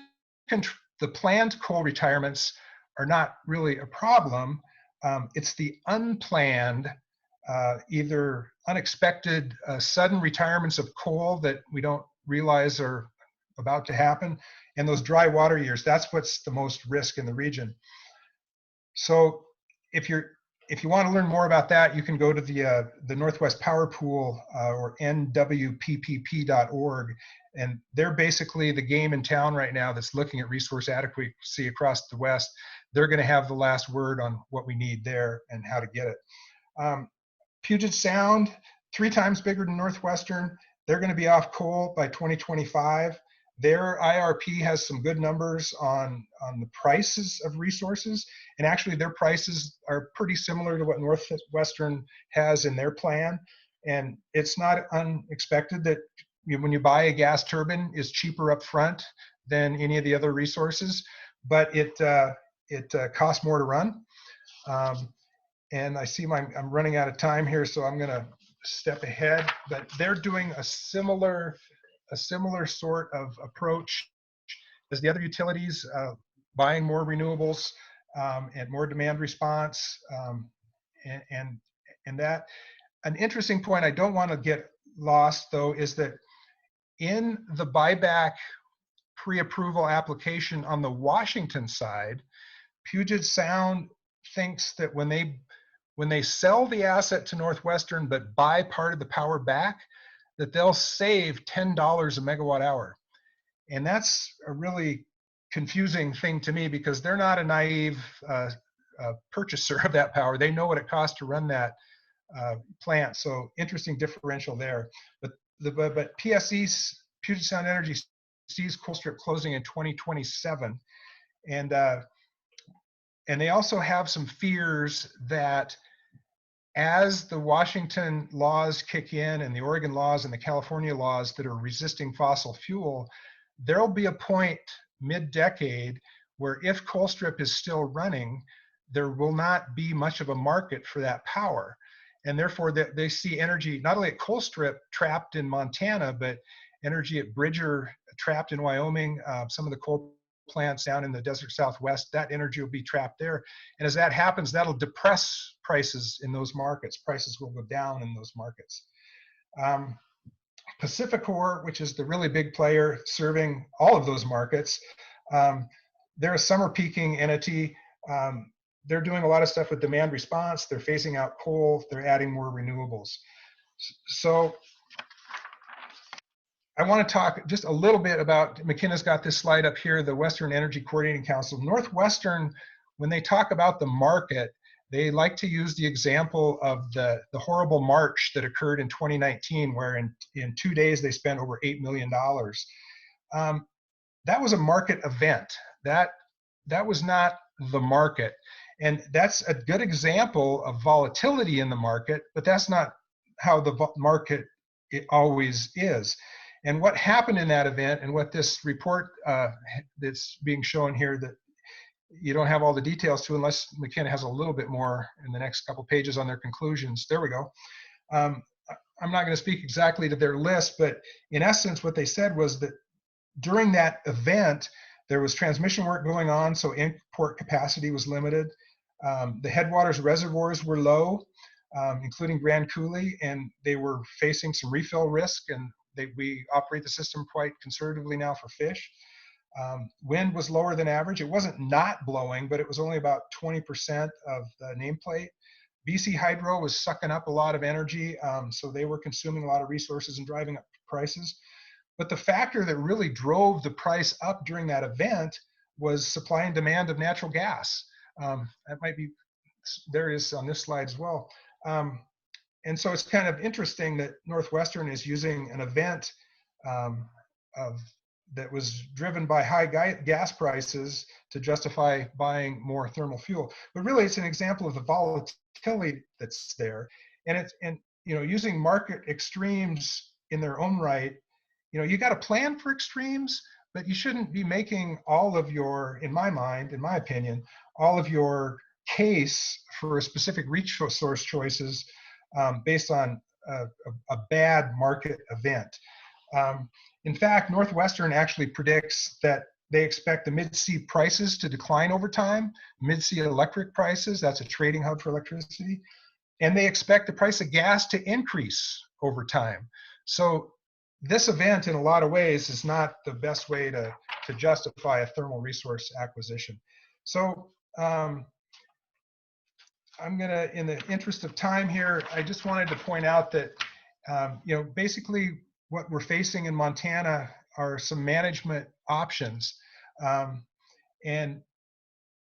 Speaker 3: coal retirements are not really a problem. It's the unplanned, either unexpected, sudden retirements of coal that we don't realize are about to happen, and those dry water years. That's what's the most risk in the region. So if you want to learn more about that, you can go to the Northwest Power Pool, or nwppp.org, and they're basically the game in town right now that's looking at resource adequacy across the West. They're going to have the last word on what we need there and how to get it. Puget Sound, 3 times bigger than Northwestern. They're going to be off coal by 2025. Their IRP has some good numbers on the prices of resources, and actually their prices are pretty similar to what Northwestern has in their plan. And it's not unexpected that when you buy a gas turbine, is cheaper up front than any of the other resources, but it it costs more to run. And I see I'm running out of time here, so I'm going to step ahead. But they're doing a similar sort of approach as the other utilities, buying more renewables and more demand response, and that. An interesting point I don't want to get lost, though, is that in the buyback pre-approval application on the Washington side, Puget Sound thinks that when they sell the asset to NorthWestern but buy part of the power back, that they'll save $10 a megawatt hour. And that's a really confusing thing to me, because they're not a naive purchaser of that power. They know what it costs to run that plant. So interesting differential there. But PSE, Puget Sound Energy, sees Colstrip closing in 2027, and they also have some fears that as the Washington laws kick in and the Oregon laws and the California laws that are resisting fossil fuel, there'll be a point mid-decade where if Colstrip is still running, there will not be much of a market for that power. And therefore they see energy, not only at Colstrip trapped in Montana, but energy at Bridger trapped in Wyoming, some of the coal plants down in the desert Southwest, that energy will be trapped there. And as that happens, that'll depress prices in those markets. Prices will go down in those markets. Pacificor, which is the really big player serving all of those markets, they're a summer peaking entity. They're doing a lot of stuff with demand response. They're phasing out coal. They're adding more renewables. So I want to talk just a little bit about, McKenna's got this slide up here, the Western Energy Coordinating Council. NorthWestern, when they talk about the market, they like to use the example of the horrible March that occurred in 2019, where in 2 days they spent over $8 million. That was a market event. That was not the market. And that's a good example of volatility in the market, but that's not how the market always is. And what happened in that event, and what this report that's being shown here, that you don't have all the details to unless McKenna has a little bit more in the next couple pages on their conclusions. There we go. I'm not going to speak exactly to their list, but in essence, what they said was that during that event, there was transmission work going on, so import capacity was limited. The headwaters reservoirs were low, including Grand Coulee, and they were facing some refill risk, and we operate the system quite conservatively now for fish. Wind was lower than average. It wasn't not blowing, but it was only about 20% of the nameplate. BC Hydro was sucking up a lot of energy, so they were consuming a lot of resources and driving up prices. But the factor that really drove the price up during that event was supply and demand of natural gas. That might be, there it is on this slide as well. And so it's kind of interesting that NorthWestern is using an event that was driven by high gas prices to justify buying more thermal fuel. But really, it's an example of the volatility that's there. And using market extremes in their own right, you got to plan for extremes, but you shouldn't be making all of your, in my mind, in my opinion, all of your case for a specific resource choices based on a bad market event. In fact, NorthWestern actually predicts that they expect the Mid-Sea prices to decline over time, Mid-Sea electric prices, that's a trading hub for electricity, and they expect the price of gas to increase over time. So this event, in a lot of ways, is not the best way to justify a thermal resource acquisition. So I'm gonna, in the interest of time here, I just wanted to point out that, basically what we're facing in Montana are some management options. And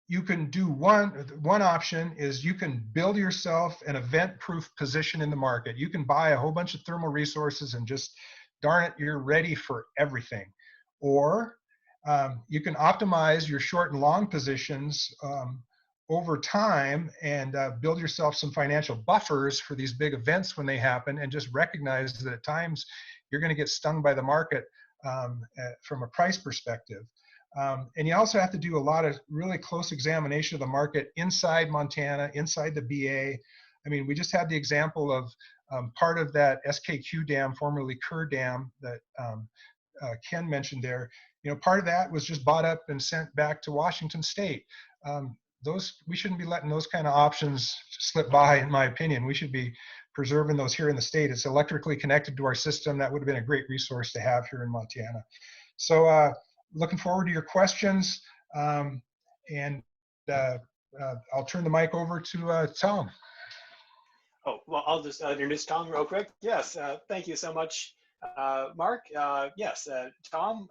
Speaker 3: you can do one option is you can build yourself an event-proof position in the market. You can buy a whole bunch of thermal resources and just, darn it, you're ready for everything. Or you can optimize your short and long positions over time and build yourself some financial buffers for these big events when they happen, and just recognize that at times you're going to get stung by the market from a price perspective. And you also have to do a lot of really close examination of the market inside Montana, inside the BA. I mean, we just had the example of part of that SKQ dam, formerly Kerr Dam, that Ken mentioned there. You know, part of that was just bought up and sent back to Washington State. We shouldn't be letting those kind of options slip by, in my opinion. We should be preserving those here in the state. It's electrically connected to our system. That would have been a great resource to have here in Montana. So looking forward to your questions. And I'll turn the mic over to Tom.
Speaker 1: Oh, well, I'll just introduce Tom real quick. Yes, thank you so much, Mark. Yes, Tom,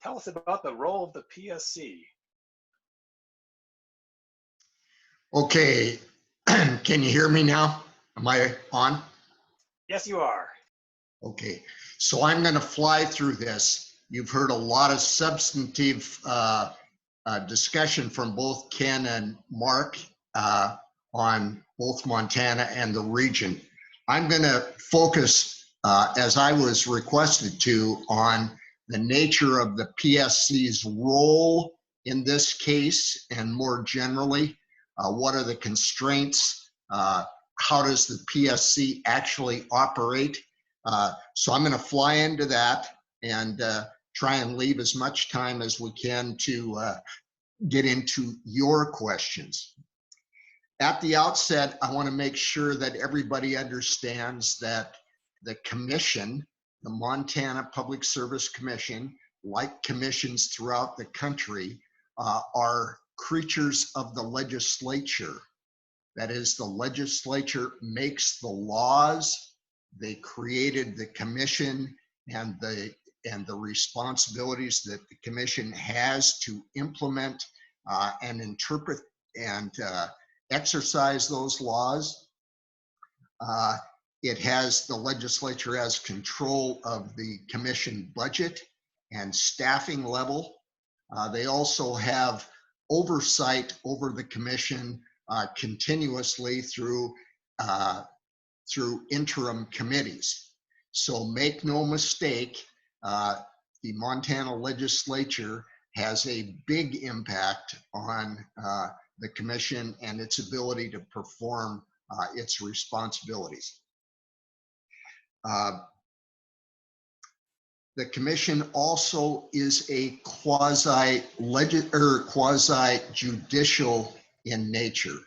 Speaker 1: tell us about the role of the PSC.
Speaker 4: Okay, can you hear me now? Am I on?
Speaker 1: Yes, you are.
Speaker 4: Okay, so I'm going to fly through this. You've heard a lot of substantive discussion from both Ken and Mark on both Montana and the region. I'm going to focus, as I was requested to, on the nature of the PSC's role in this case, and more generally, what are the constraints? How does the PSC actually operate? So I'm going to fly into that and try and leave as much time as we can to get into your questions. At the outset, I want to make sure that everybody understands that the commission, the Montana Public Service Commission, like commissions throughout the country, are creatures of the legislature. That is, the legislature makes the laws. They created the commission and the responsibilities that the commission has to implement and interpret and exercise those laws. The legislature has control of the commission budget and staffing level. They also have oversight over the commission continuously through interim committees. So make no mistake, the Montana legislature has a big impact on the commission and its ability to perform its responsibilities. The commission also is a quasi-judicial in nature.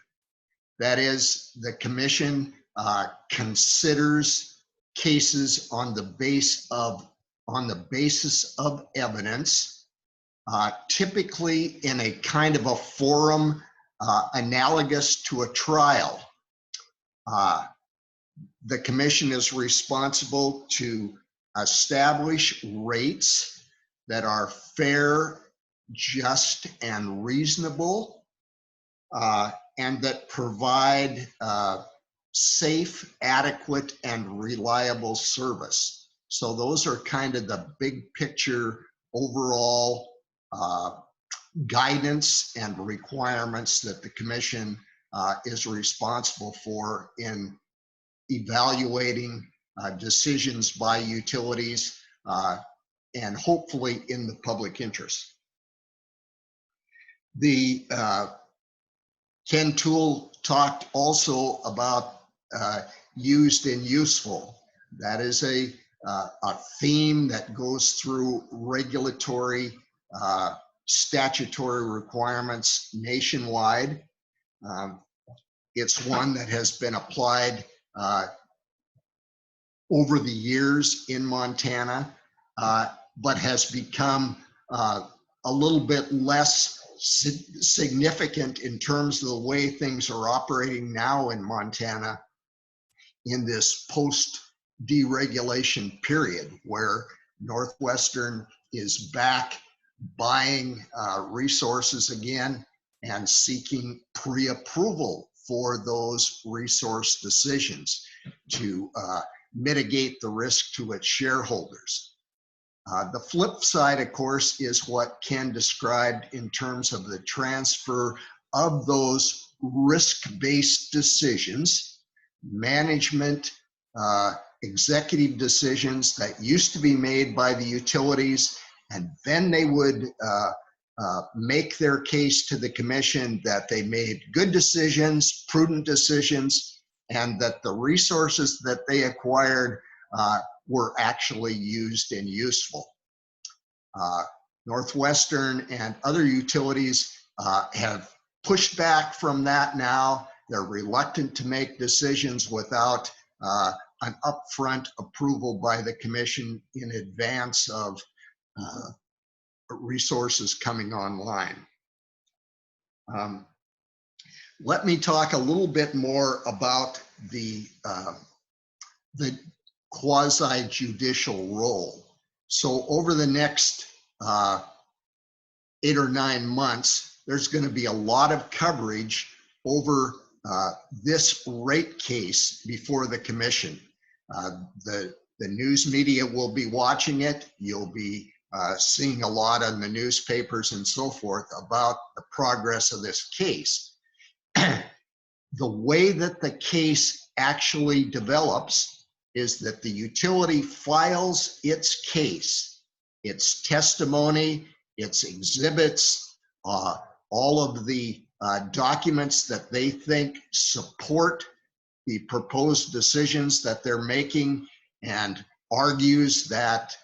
Speaker 4: That is, the commission considers cases on the basis of evidence, typically in a kind of a forum analogous to a trial. The commission is responsible to establish rates that are fair, just, and reasonable, and that provide safe, adequate, and reliable service. So those are kind of the big picture overall guidance and requirements that the commission is responsible for in evaluating decisions by utilities and hopefully in the public interest. The Ken Toole talked also about used and useful. That is a theme that goes through regulatory statutory requirements nationwide. It's one that has been applied over the years in Montana, but has become a little bit less significant in terms of the way things are operating now in Montana in this post-deregulation period where NorthWestern is back buying resources again and seeking pre-approval for those resource decisions to mitigate the risk to its shareholders. The flip side, of course, is what Ken described in terms of the transfer of those risk-based decisions, management, executive decisions that used to be made by the utilities and then they would make their case to the commission that they made good decisions, prudent decisions, and that the resources that they acquired were actually used and useful. NorthWestern and other utilities have pushed back from that now. They're reluctant to make decisions without an upfront approval by the commission in advance of resources coming online. Let me talk a little bit more about the quasi-judicial role. So over the next 8 or 9 months, there's going to be a lot of coverage over this rate case before the commission. The news media will be watching it. You'll be seeing a lot on the newspapers and so forth about the progress of this case. The way that the case actually develops is that the utility files its case, its testimony, its exhibits, all of the documents that they think support the proposed decisions that they're making, and argues that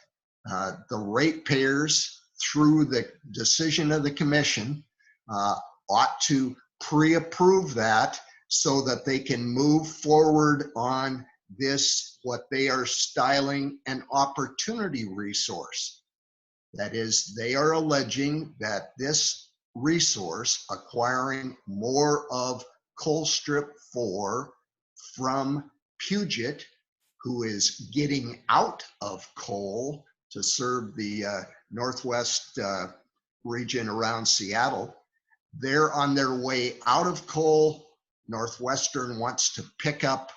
Speaker 4: the ratepayers, through the decision of the commission, ought to pre-approve that so that they can move forward on this, what they are styling an opportunity resource. That is, they are alleging that this resource, acquiring more of Colstrip 4 from Puget, who is getting out of coal to serve the Northwest region around Seattle. They're on their way out of coal. NorthWestern wants to pick up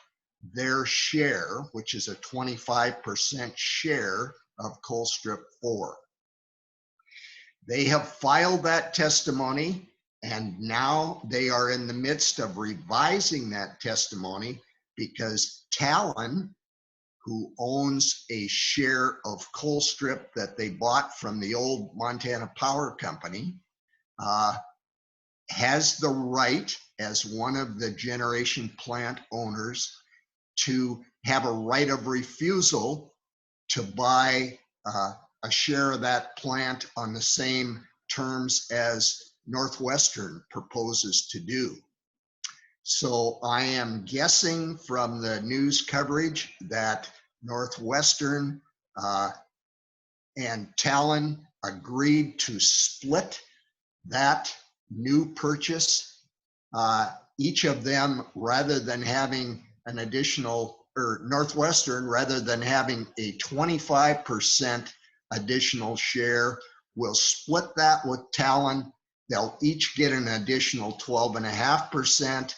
Speaker 4: their share, which is a 25% share of Colstrip 4. They have filed that testimony, and now they are in the midst of revising that testimony because Talen, who owns a share of Colstrip that they bought from the old Montana Power Company, has the right, as one of the generation plant owners, to have a right of refusal to buy a share of that plant on the same terms as NorthWestern proposes to do. So I am guessing from the news coverage that NorthWestern and Talen agreed to split that new purchase. Each of them, rather than having an additional, or NorthWestern, rather than having a 25% additional share, will split that with Talen. They'll each get an additional 12.5%.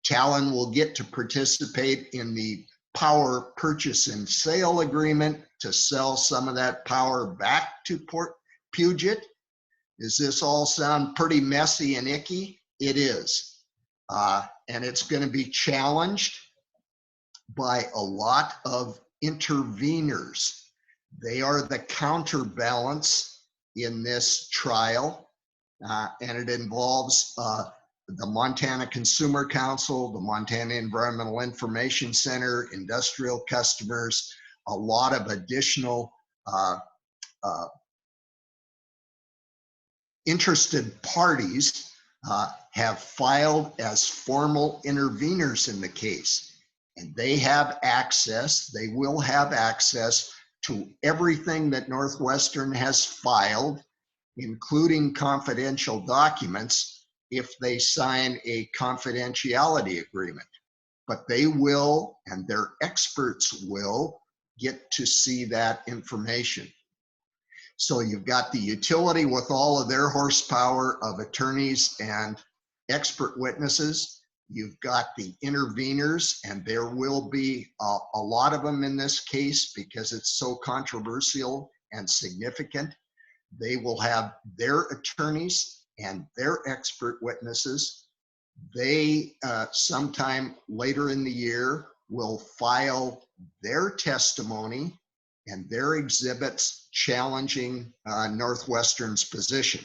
Speaker 4: Talen will get to participate in the power purchase and sale agreement to sell some of that power back to Puget. Does this all sound pretty messy and icky? It is. And it's going to be challenged by a lot of interveners. They are the counterbalance in this trial, and it involves the Montana Consumer Council, the Montana Environmental Information Center, industrial customers, a lot of additional interested parties have filed as formal interveners in the case. And they have access, they will have access to everything that NorthWestern has filed, including confidential documents, if they sign a confidentiality agreement. But they will, and their experts will, get to see that information. So you've got the utility with all of their horsepower of attorneys and expert witnesses. You've got the interveners, and there will be a lot of them in this case because it's so controversial and significant. They will have their attorneys and their expert witnesses. They, sometime later in the year, will file their testimony, and their exhibits challenging NorthWestern's position.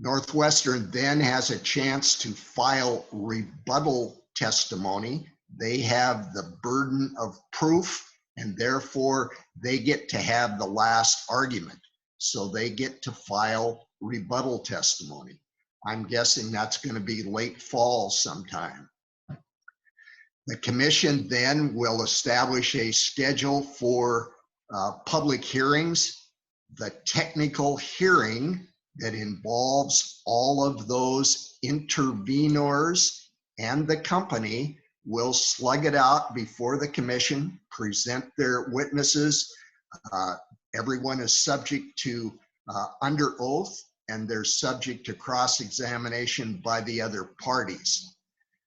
Speaker 4: NorthWestern then has a chance to file rebuttal testimony. They have the burden of proof, and therefore they get to have the last argument. So they get to file rebuttal testimony. I'm guessing that's going to be late fall sometime. The commission then will establish a schedule for public hearings. The technical hearing that involves all of those intervenors and the company will slug it out before the commission, present their witnesses. Everyone is subject to under oath, and they're subject to cross-examination by the other parties.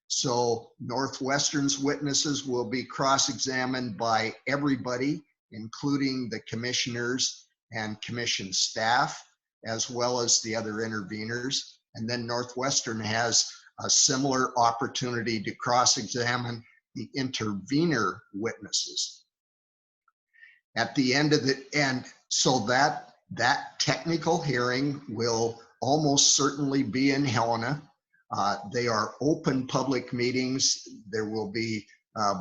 Speaker 4: So NorthWestern's witnesses will be cross-examined by everybody, including the commissioners and commission staff, as well as the other interveners. And then NorthWestern has a similar opportunity to cross-examine the intervenor witnesses. At the end of so that technical hearing will almost certainly be in Helena. They are open public meetings. There will be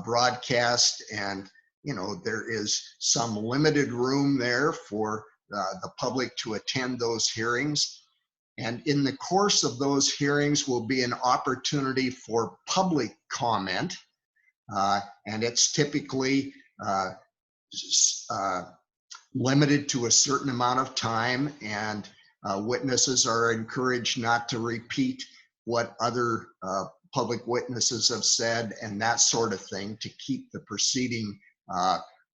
Speaker 4: broadcast, and there is some limited room there for the public to attend those hearings. And in the course of those hearings will be an opportunity for public comment, and it's typically limited to a certain amount of time, and witnesses are encouraged not to repeat what other public witnesses have said and that sort of thing, to keep the proceeding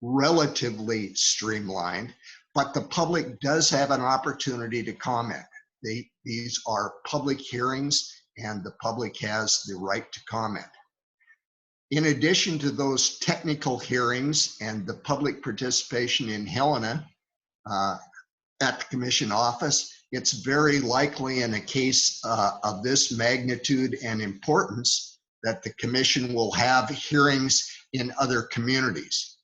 Speaker 4: relatively streamlined. But the public does have an opportunity to comment. These are public hearings, and the public has the right to comment. In addition to those technical hearings and the public participation in Helena at the commission office, it's very likely in a case of this magnitude and importance that the commission will have hearings in other communities.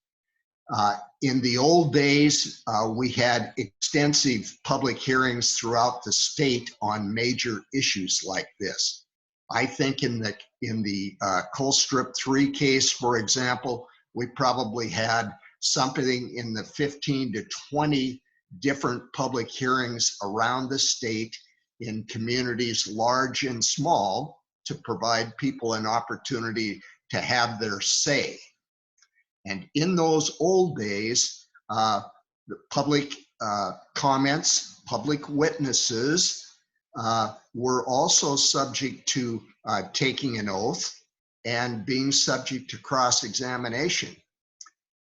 Speaker 4: In the old days, we had extensive public hearings throughout the state on major issues like this. I think in the Colstrip 3 case, for example, we probably had something in the 15 to 20 different public hearings around the state in communities large and small to provide people an opportunity to have their say. And in those old days, the public comments, public witnesses were also subject to taking an oath and being subject to cross-examination.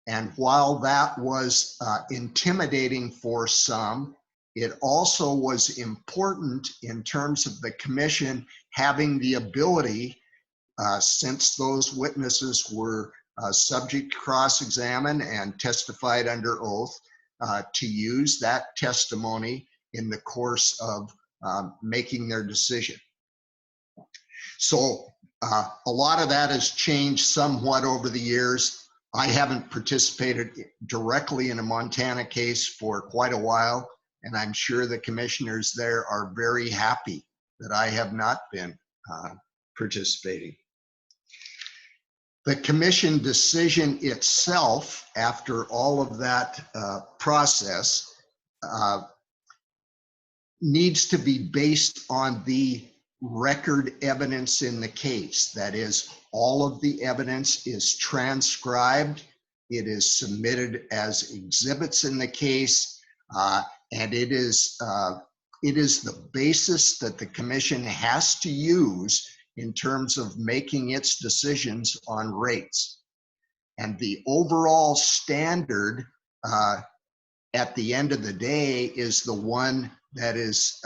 Speaker 4: And while that was intimidating for some, it also was important in terms of the commission having the ability, since those witnesses were subject to cross-examine and testified under oath, to use that testimony in the course of making their decision. So a lot of that has changed somewhat over the years. I haven't participated directly in a Montana case for quite a while, and I'm sure the commissioners there are very happy that I have not been participating. The commission decision itself, after all of that process, needs to be based on the record evidence in the case. That is, all of the evidence is transcribed, it is submitted as exhibits in the case, and it is the basis that the commission has to use in terms of making its decisions on rates. And the overall standard at the end of the day is the one that is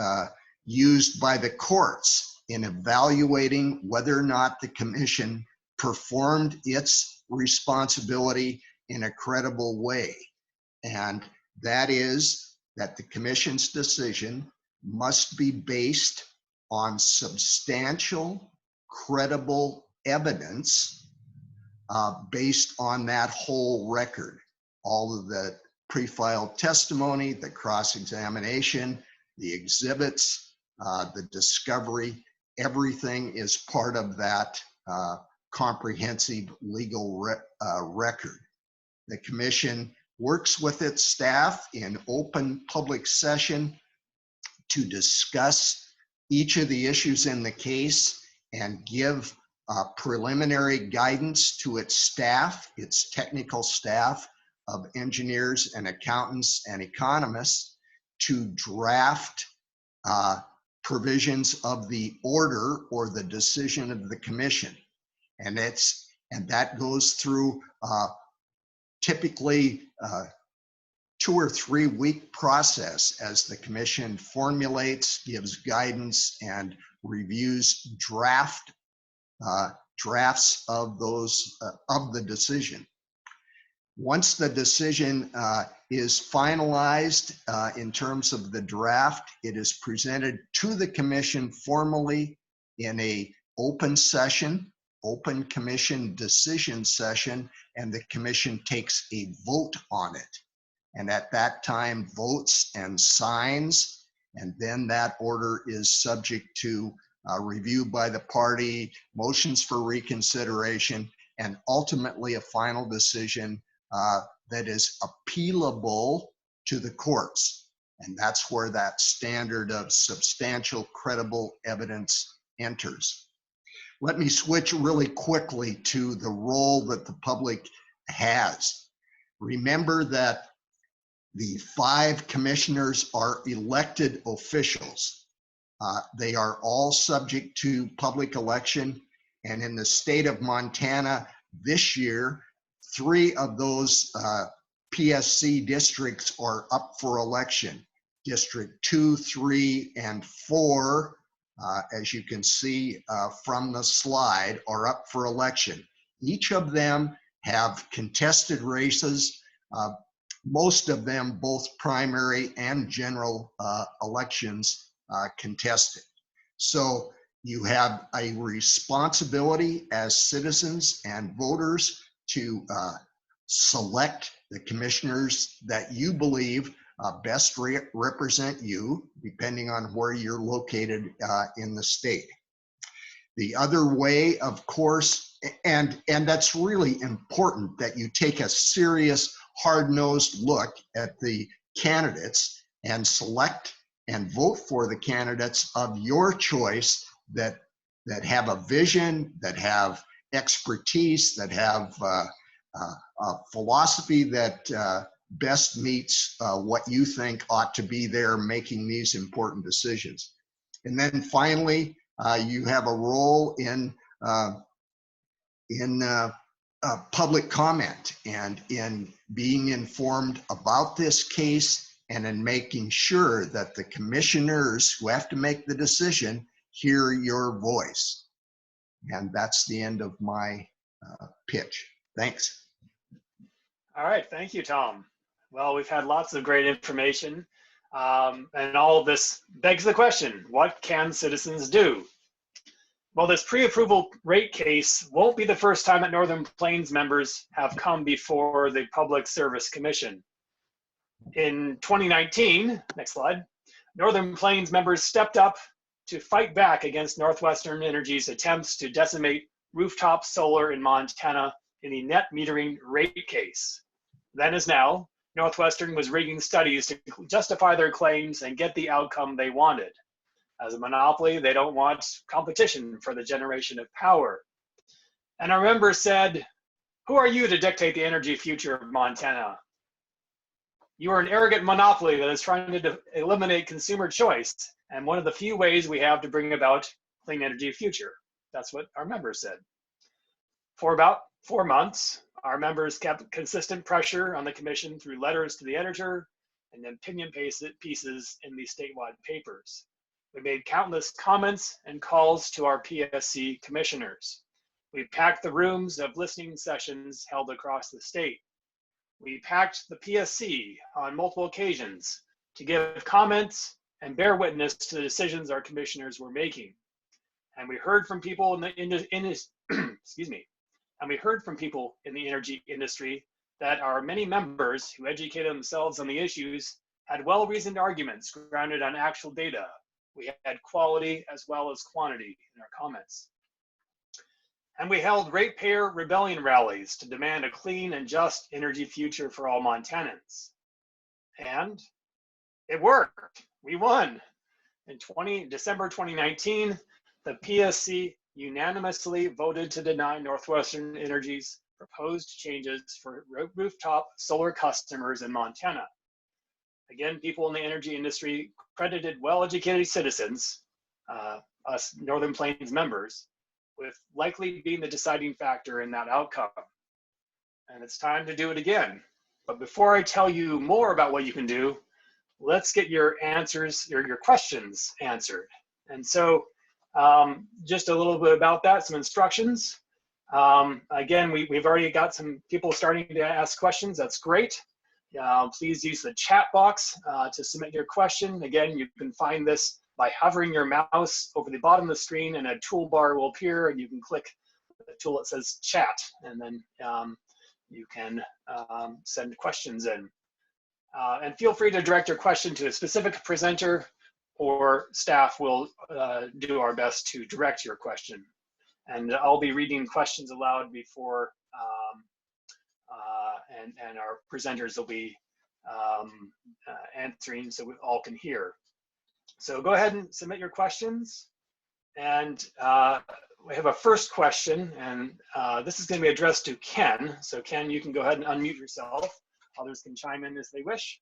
Speaker 4: used by the courts in evaluating whether or not the commission performed its responsibility in a credible way. And that is that the commission's decision must be based on substantial, credible, evidence based on that whole record. all of the pre-filed testimony, the cross-examination, the exhibits, the discovery, everything is part of that comprehensive legal record. The commission works with its staff in open public session to discuss each of the issues in the case and give preliminary guidance to its staff, its technical staff of engineers and accountants and economists to draft provisions of the order or the decision of the commission. And that goes through typically 2 or 3 week process as the commission formulates, gives guidance, and reviews drafts of those of the decision. Once the decision is finalized in terms of the draft, it is presented to the commission formally in a open session, open commission decision session, and the commission takes a vote on it. And at that time votes and signs, and then that order is subject to review by the party, motions for reconsideration, and ultimately a final decision that is appealable to the courts. And that's where that standard of substantial credible evidence enters. Let me switch really quickly to the role that the public has. Remember that the 5 commissioners are elected officials. They are all subject to public election. And in the state of Montana this year, 3 of those PSC districts are up for election. District 2, 3, and 4, as you can see from the slide, are up for election. Each of them have contested races, most of them both primary and general elections contested. So you have a responsibility as citizens and voters to select the commissioners that you believe best represent you, depending on where you're located in the state. The other way, of course, and that's really important that you take a serious, hard-nosed look at the candidates and select and vote for the candidates of your choice that have a vision, that have expertise, that have a philosophy that best meets what you think ought to be there making these important decisions. And then finally, you have a role in public comment and in being informed about this case and in making sure that the commissioners who have to make the decision hear your voice. And that's the end of my pitch. Thanks.
Speaker 1: All right, thank you, Tom. Well, we've had lots of great information, and all of this begs the question, what can citizens do? Well, this pre-approval rate case won't be the first time that Northern Plains members have come before the Public Service Commission. In 2019, next slide, Northern Plains members stepped up to fight back against NorthWestern Energy's attempts to decimate rooftop solar in Montana in the net metering rate case. Then as now, NorthWestern was rigging studies to justify their claims and get the outcome they wanted. As a monopoly, they don't want competition for the generation of power. And our members said, who are you to dictate the energy future of Montana? You are an arrogant monopoly that is trying to eliminate consumer choice, and one of the few ways we have to bring about clean energy future. That's what our members said. For about 4 months, our members kept consistent pressure on the commission through letters to the editor and opinion pieces in the statewide papers. We made countless comments and calls to our PSC commissioners. We packed the rooms of listening sessions held across the state. We packed the PSC on multiple occasions to give comments and bear witness to the decisions our commissioners were making. And we heard from people in the excuse me. And we heard from people in the energy industry that our many members who educated themselves on the issues had well-reasoned arguments grounded on actual data. We had quality as well as quantity in our comments. And we held ratepayer rebellion rallies to demand a clean and just energy future for all Montanans. And it worked. We won. In December 2019, the PSC unanimously voted to deny NorthWestern Energy's proposed changes for rooftop solar customers in Montana. Again, people in the energy industry credited well-educated citizens, us Northern Plains members, with likely being the deciding factor in that outcome. And it's time to do it again. But before I tell you more about what you can do, let's get your answers, your questions answered. And so just a little bit about that, some instructions. Again, we've already got some people starting to ask questions. That's great. Please use the chat box to submit your question. Again, you can find this by hovering your mouse over the bottom of the screen, and a toolbar will appear, and you can click the tool that says chat, and then you can send questions in. And feel free to direct your question to a specific presenter, or staff will do our best to direct your question. And I'll be reading questions aloud before, and our presenters will be answering so we all can hear. So go ahead and submit your questions. And we have a first question, and this is going to be addressed to Ken. So Ken, you can go ahead and unmute yourself. Others can chime in as they wish.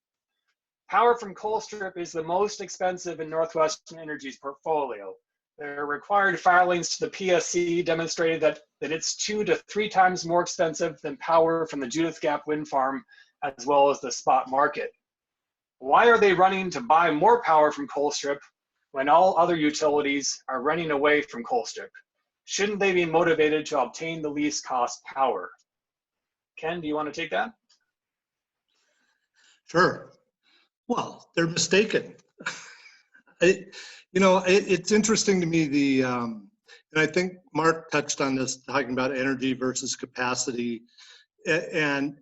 Speaker 1: Power from Colstrip is the most expensive in NorthWestern Energy's portfolio. Their required filings to the PSC demonstrated that it's 2 to 3 times more expensive than power from the Judith Gap wind farm, as well as the spot market. Why are they running to buy more power from Colstrip when all other utilities are running away from Colstrip? Shouldn't they be motivated to obtain the least cost power? Ken, do you want to take that?
Speaker 2: Sure. Well, they're mistaken. It's interesting to me, and I think Mark touched on this, talking about energy versus capacity. And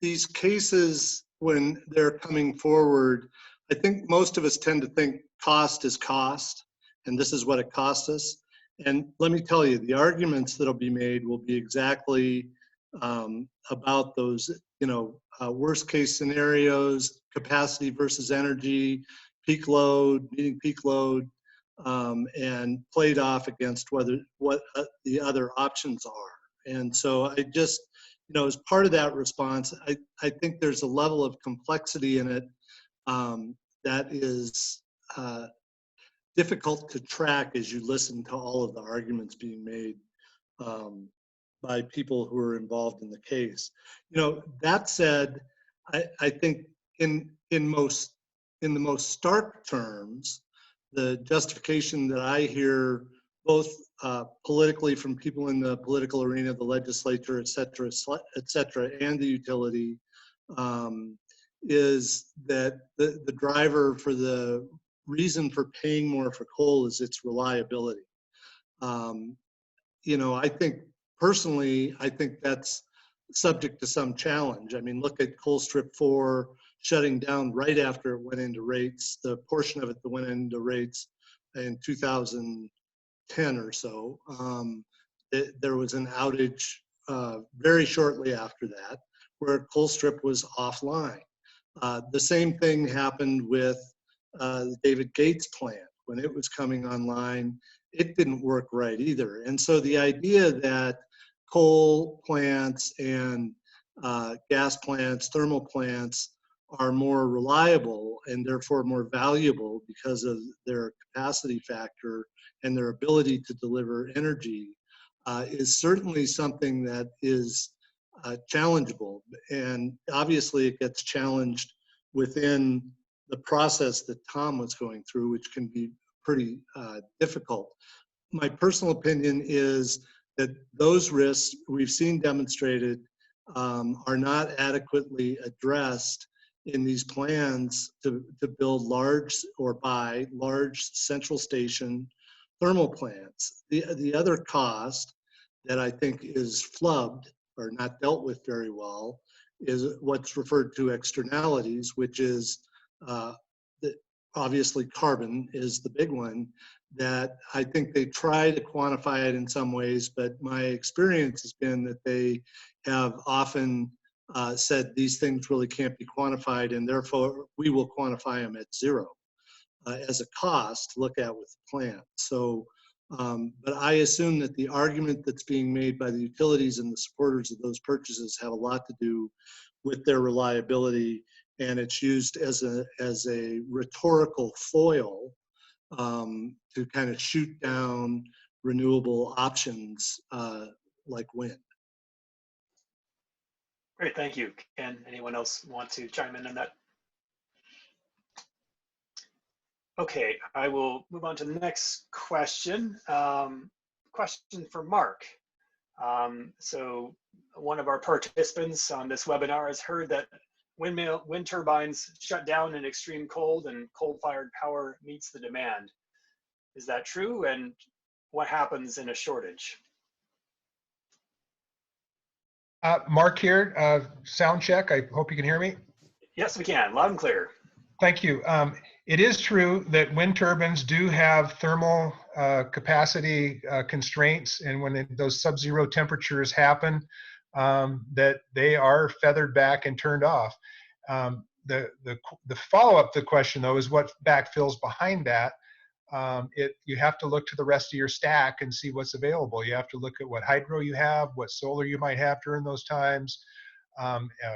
Speaker 2: these cases, when they're coming forward, I think most of us tend to think cost is cost, and this is what it cost us. And let me tell you, the arguments that'll be made will be exactly about those, worst case scenarios, capacity versus energy, peak load, meeting peak load, and played off against what the other options are. And so I just, as part of that response, I think there's a level of complexity in it that is difficult to track as you listen to all of the arguments being made by people who are involved in the case. That said, I think in the most stark terms, the justification that I hear both politically from people in the political arena, the legislature, et cetera, and the utility, is that the driver for the reason for paying more for coal is its reliability. I think personally, I think that's subject to some challenge. I mean, look at Colstrip 4 shutting down right after it went into rates, the portion of it that went into rates in 2010 or so. There was an outage very shortly after that where Colstrip was offline. The same thing happened with the David Gates plant. When it was coming online, it didn't work right either. And so the idea that coal plants and gas plants, thermal plants are more reliable and therefore more valuable because of their capacity factor and their ability to deliver energy is certainly something that is challengeable. And obviously it gets challenged within the process that Tom was going through, which can be pretty difficult. My personal opinion is that those risks we've seen demonstrated are not adequately addressed in these plans to build large or buy large central station thermal plants. The other cost that I think is flubbed or not dealt with very well is what's referred to externalities, which is obviously carbon is the big one that I think they try to quantify it in some ways, but my experience has been that they have often said these things really can't be quantified, and therefore we will quantify them at zero as a cost to look at with the plant. So, but I assume that the argument that's being made by the utilities and the supporters of those purchases have a lot to do with their reliability, and it's used as a rhetorical foil to kind of shoot down renewable options like wind.
Speaker 1: Great, thank you. Ken, anyone else want to chime in on that? Okay, I will move on to the next question. Question for Mark. So one of our participants on this webinar has heard that wind turbines shut down in extreme cold and coal-fired power meets the demand. Is that true? And what happens in a shortage?
Speaker 3: Mark here, sound check. I hope you can hear me.
Speaker 1: Yes, we can, loud and clear.
Speaker 3: Thank you. It is true that wind turbines do have thermal capacity constraints, and when those sub-zero temperatures happen, that they are feathered back and turned off. The follow-up to the question, though, is what backfills behind that. You have to look to the rest of your stack and see what's available. You have to look at what hydro you have, what solar you might have during those times,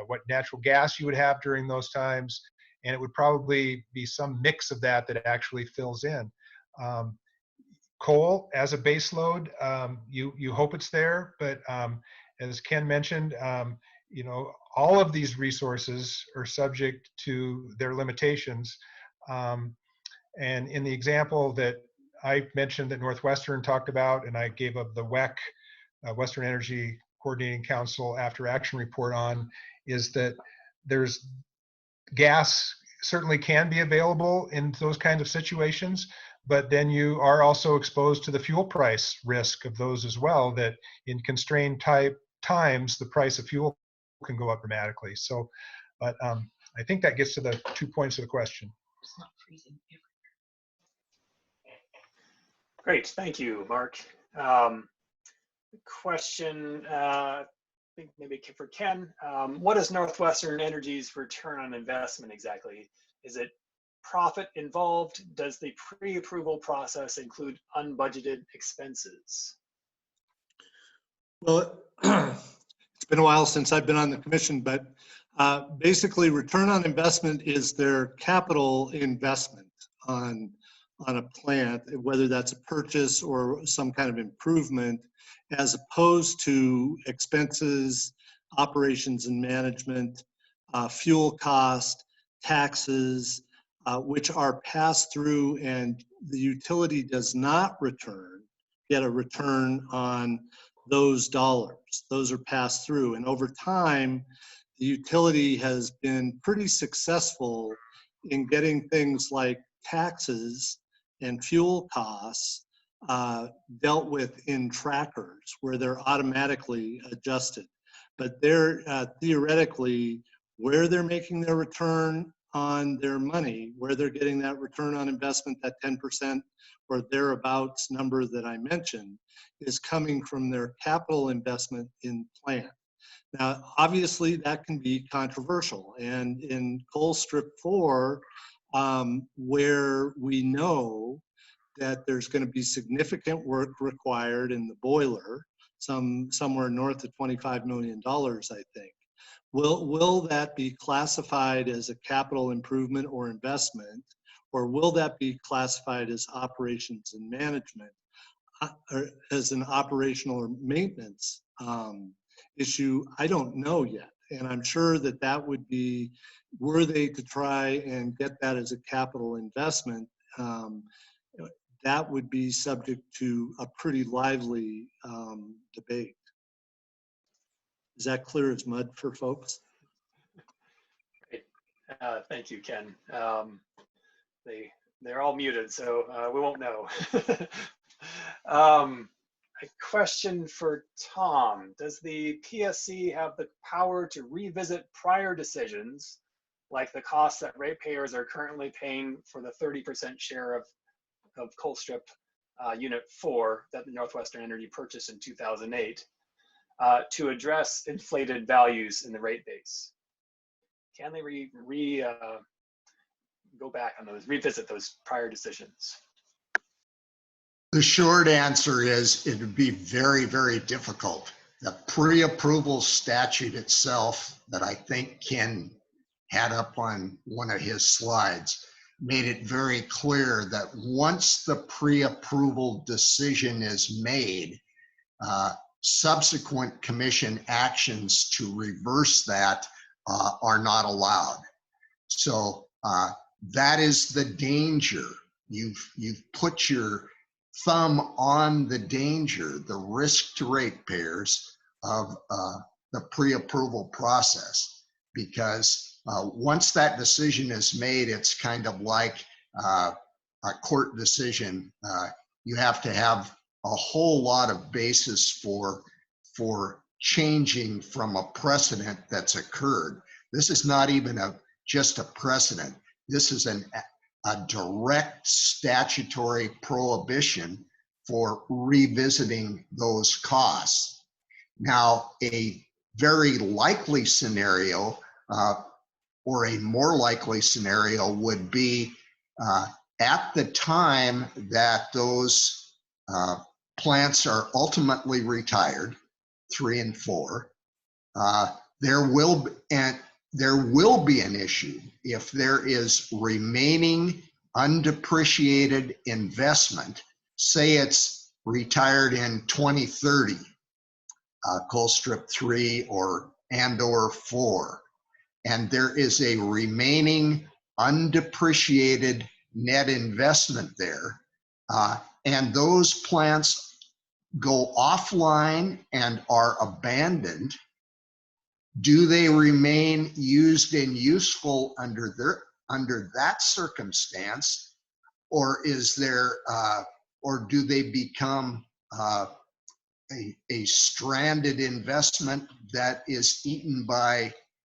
Speaker 3: what natural gas you would have during those times, and it would probably be some mix of that that actually fills in. Coal as a base load, you hope it's there, but as Ken mentioned, you know, all of these resources are subject to their limitations. And in the example that I mentioned that NorthWestern talked about, and I gave up the WEC, Western Energy Coordinating Council after action report on, is that there's gas certainly can be available in those kinds of situations, but then you are also exposed to the fuel price risk of those as well, that in constrained type times, the price of fuel can go up dramatically. So, but I think that gets to the 2 points of the question.
Speaker 5: It's not freezing everywhere.
Speaker 1: Great, thank you, Mark. Question, I think maybe for Ken. What is NorthWestern Energy's return on investment exactly? Is it profit involved? Does the pre-approval process include unbudgeted expenses?
Speaker 2: Well, it's been a while since I've been on the commission, but basically return on investment is their capital investment on a plant, whether that's a purchase or some kind of improvement, as opposed to expenses, operations and management, fuel cost, taxes, which are passed through, and the utility does not get a return on those dollars. Those are passed through, and over time, the utility has been pretty successful in getting things like taxes and fuel costs dealt with in trackers where they're automatically adjusted. But they're theoretically, where they're making their return on their money, where they're getting that return on investment, that 10% or thereabouts number that I mentioned, is coming from their capital investment in plant. Now, obviously, that can be controversial. And in Colstrip 4, where we know that there's going to be significant work required in the boiler, somewhere north of $25 million, I think. Will that be classified as a capital improvement or investment, or will that be classified as operations and management, or as an operational or maintenance issue? I don't know yet. And I'm sure that that would be, were they to try and get that as a capital investment, that would be subject to a pretty lively debate. Is that clear as mud for folks?
Speaker 1: Great. Thank you, Ken. They're all muted, so we won't know. A question for Tom. Does the PSC have the power to revisit prior decisions, like the costs that ratepayers are currently paying for the 30% share of Colstrip Unit 4 that NorthWestern Energy purchased in 2008, to address inflated values in the rate base? Can they go back on those, revisit those prior decisions?
Speaker 4: The short answer is it would be very, very difficult. The pre-approval statute itself, that I think Ken had up on one of his slides, made it very clear that once the pre-approval decision is made, subsequent commission actions to reverse that are not allowed. So that is the danger. You've put your thumb on the danger, the risk to ratepayers of the pre-approval process, because once that decision is made, it's kind of like a court decision. You have to have a whole lot of basis for changing from a precedent that's occurred. This is not even just a precedent. This is a direct statutory prohibition for revisiting those costs. Now, a very likely scenario, or a more likely scenario, would be at the time that those plants are ultimately retired, 3 and 4, there will be an issue if there is remaining undepreciated investment. Say it's retired in 2030, Colstrip 3 or 4, and there is a remaining undepreciated net investment there, and those plants go offline and are abandoned. Do they remain used and useful under that circumstance, or is there, or do they become a stranded investment that is eaten by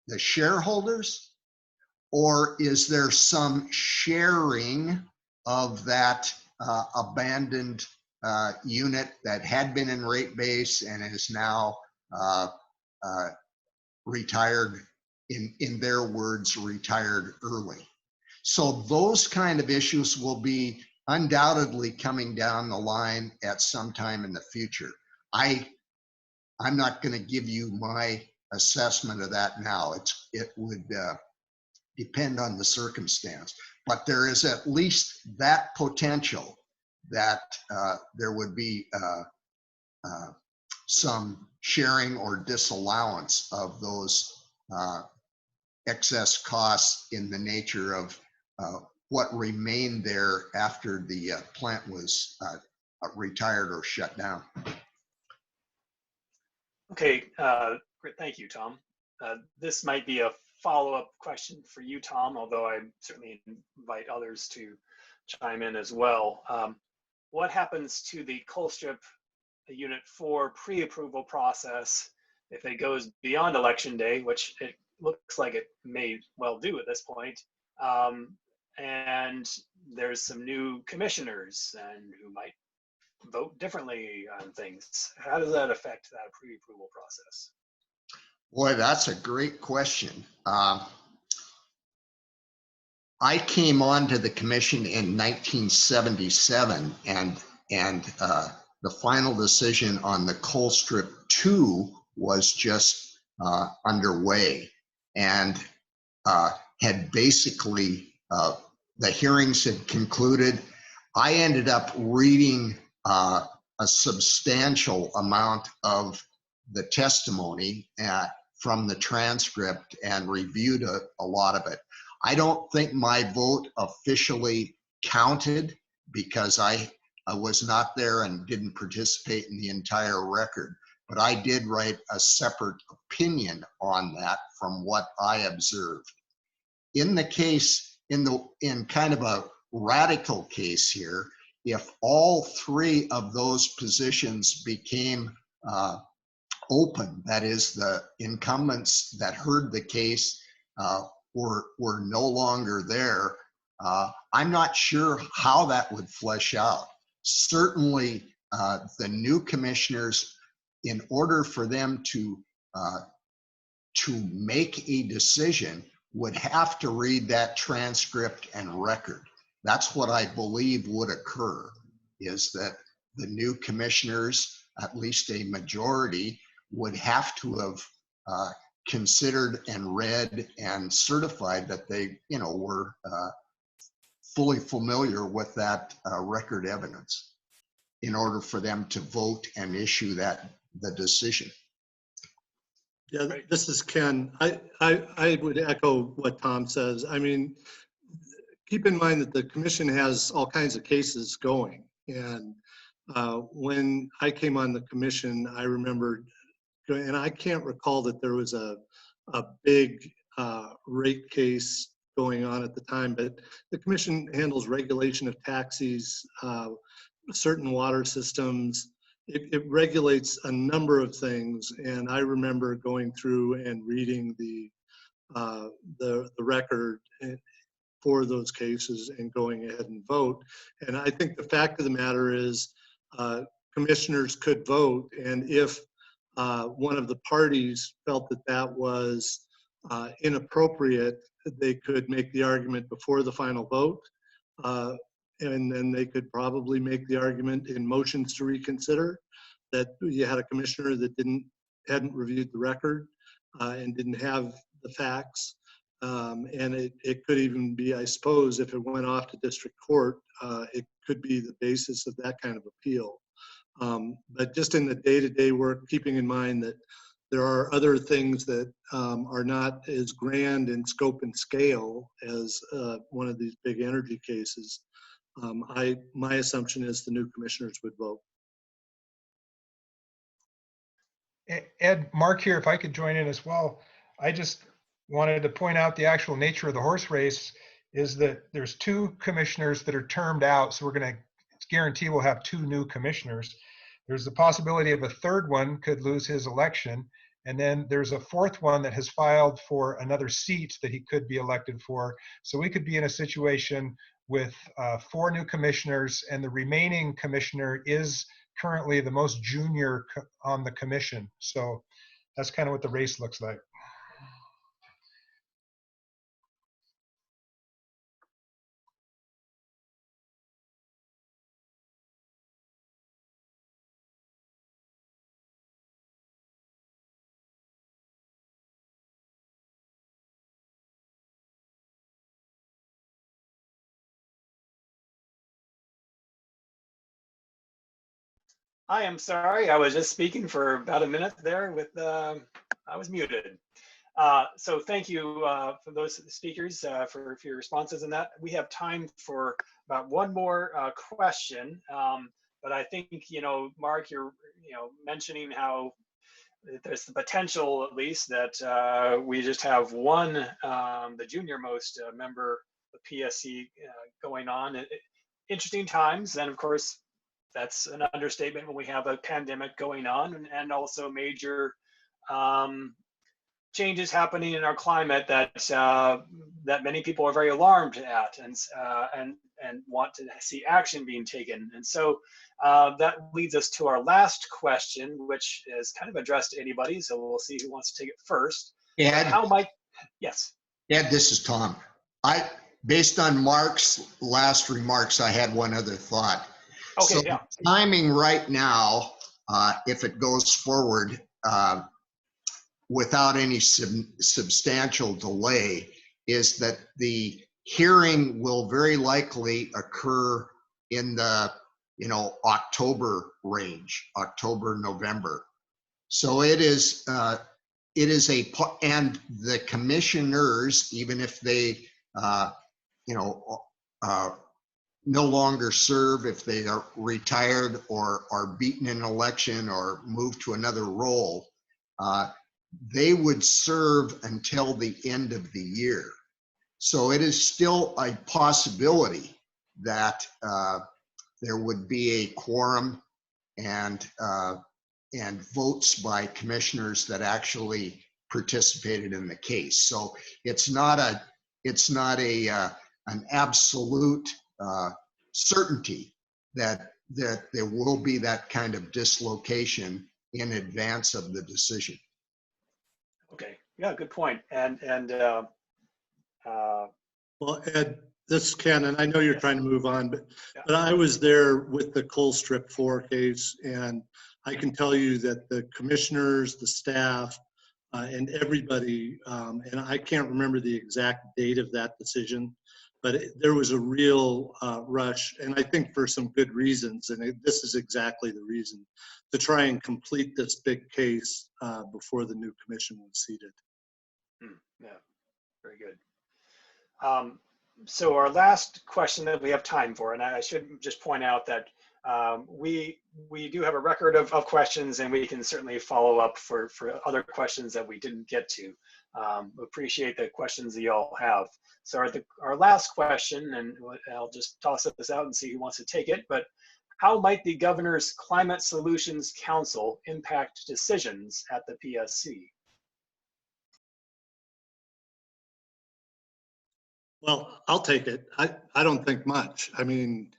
Speaker 4: the shareholders, or is there some sharing of that abandoned unit that had been in rate base and is now retired, in their words, retired early? So those kind of issues will be undoubtedly coming down the line at some time in the future. I'm not going to give you my assessment of that now. It would depend on the circumstance, but there is at least that potential that there would be some sharing or disallowance of those excess costs in the nature of what remained there after the plant was retired or shut down.
Speaker 1: Okay, great. Thank you, Tom. This might be a follow-up question for you, Tom, although I certainly invite others to chime in as well. What happens to the Colstrip Unit 4 pre-approval process if it goes beyond Election Day, which it looks like it may well do at this point, and there's some new commissioners and who might vote differently on things? How does that affect that pre-approval process?
Speaker 4: Boy, that's a great question. I came onto the commission in 1977, and the final decision on the Colstrip 2 was just underway, and had basically, the hearings had concluded. I ended up reading a substantial amount of the testimony from the transcript and reviewed a lot of it. I don't think my vote officially counted because I was not there and didn't participate in the entire record, but I did write a separate opinion on that from what I observed. In the case, in kind of a radical case here, if all three of those positions became open, that is, the incumbents that heard the case were no longer there, I'm not sure how that would flesh out. Certainly, the new commissioners, in order for them to make a decision, would have to read that transcript and record. That's what I believe would occur, is that the new commissioners, at least a majority, would have to have considered and read and certified that they, were fully familiar with that record evidence in order for them to vote and issue the decision.
Speaker 2: Yeah, this is Ken. I would echo what Tom says. I mean, keep in mind that the commission has all kinds of cases going. And when I came on the commission, I remember, and I can't recall that there was a big rate case going on at the time, but the commission handles regulation of taxis, certain water systems. It regulates a number of things, and I remember going through and reading the record for those cases and going ahead and vote. And I think the fact of the matter is, commissioners could vote, and if one of the parties felt that that was inappropriate, they could make the argument before the final vote, and then they could probably make the argument in motions to reconsider that you had a commissioner that hadn't reviewed the record and didn't have the facts. And it could even be, I suppose, if it went off to district court, it could be the basis of that kind of appeal. But just in the day-to-day work, keeping in mind that there are other things that are not as grand in scope and scale as one of these big energy cases, my assumption is the new commissioners would vote.
Speaker 3: Ed, Mark here, if I could join in as well. I just wanted to point out the actual nature of the horse race is that there's two commissioners that are termed out. So we're going to guarantee we'll have two new commissioners. There's the possibility of a third one could lose his election. And then there's a fourth one that has filed for another seat that he could be elected for. So we could be in a situation with 4 new commissioners, and the remaining commissioner is currently the most junior on the commission. So that's kind of what the race looks like.
Speaker 1: I am sorry, I was just speaking for about a minute there with, I was muted. So thank you for those speakers for your responses and that. We have time for about one more question, but I think, Mark, you're mentioning how there's the potential, at least, that we just have one, the junior most member of the PSC going on. Interesting times, and of course, that's an understatement when we have a pandemic going on, and also major changes happening in our climate that that many people are very alarmed at, and want to see action being taken. And so that leads us to our last question, which is kind of addressed to anybody. So we'll see who wants to take it first.
Speaker 4: Ed,
Speaker 1: Yes.
Speaker 4: Ed, this is Tom. Based on Mark's last remarks, I had one other thought.
Speaker 1: Okay,
Speaker 4: So
Speaker 1: yeah.
Speaker 4: timing right now, if it goes forward without any substantial delay, is that the hearing will very likely occur in the October range, October, November. So it is and the commissioners, even if they no longer serve, if they are retired or are beaten in an election or move to another role, they would serve until the end of the year. So it is still a possibility that there would be a quorum and votes by commissioners that actually participated in the case. So it's not an absolute certainty that there will be that kind of dislocation in advance of the decision.
Speaker 1: Okay, yeah, good point.
Speaker 2: Well, Ed, this is Ken, and I know you're
Speaker 1: Yes.
Speaker 2: trying to move on, but,
Speaker 1: Yeah.
Speaker 2: but I was there with the Colstrip 4 case, and I can tell you that the commissioners, the staff, and everybody, and I can't remember the exact date of that decision, but there was a real rush, and I think for some good reasons, and this is exactly the reason, to try and complete this big case before the new commission was seated.
Speaker 1: Yeah, very good. So our last question that we have time for, and I should just point out that we do have a record of questions, and we can certainly follow up for other questions that we didn't get to. Appreciate the questions that you all have. So our last question, and I'll just toss this out and see who wants to take it, but how might the Governor's Climate Solutions Council impact decisions at the PSC?
Speaker 2: Well, I'll take it. I don't think much. I mean,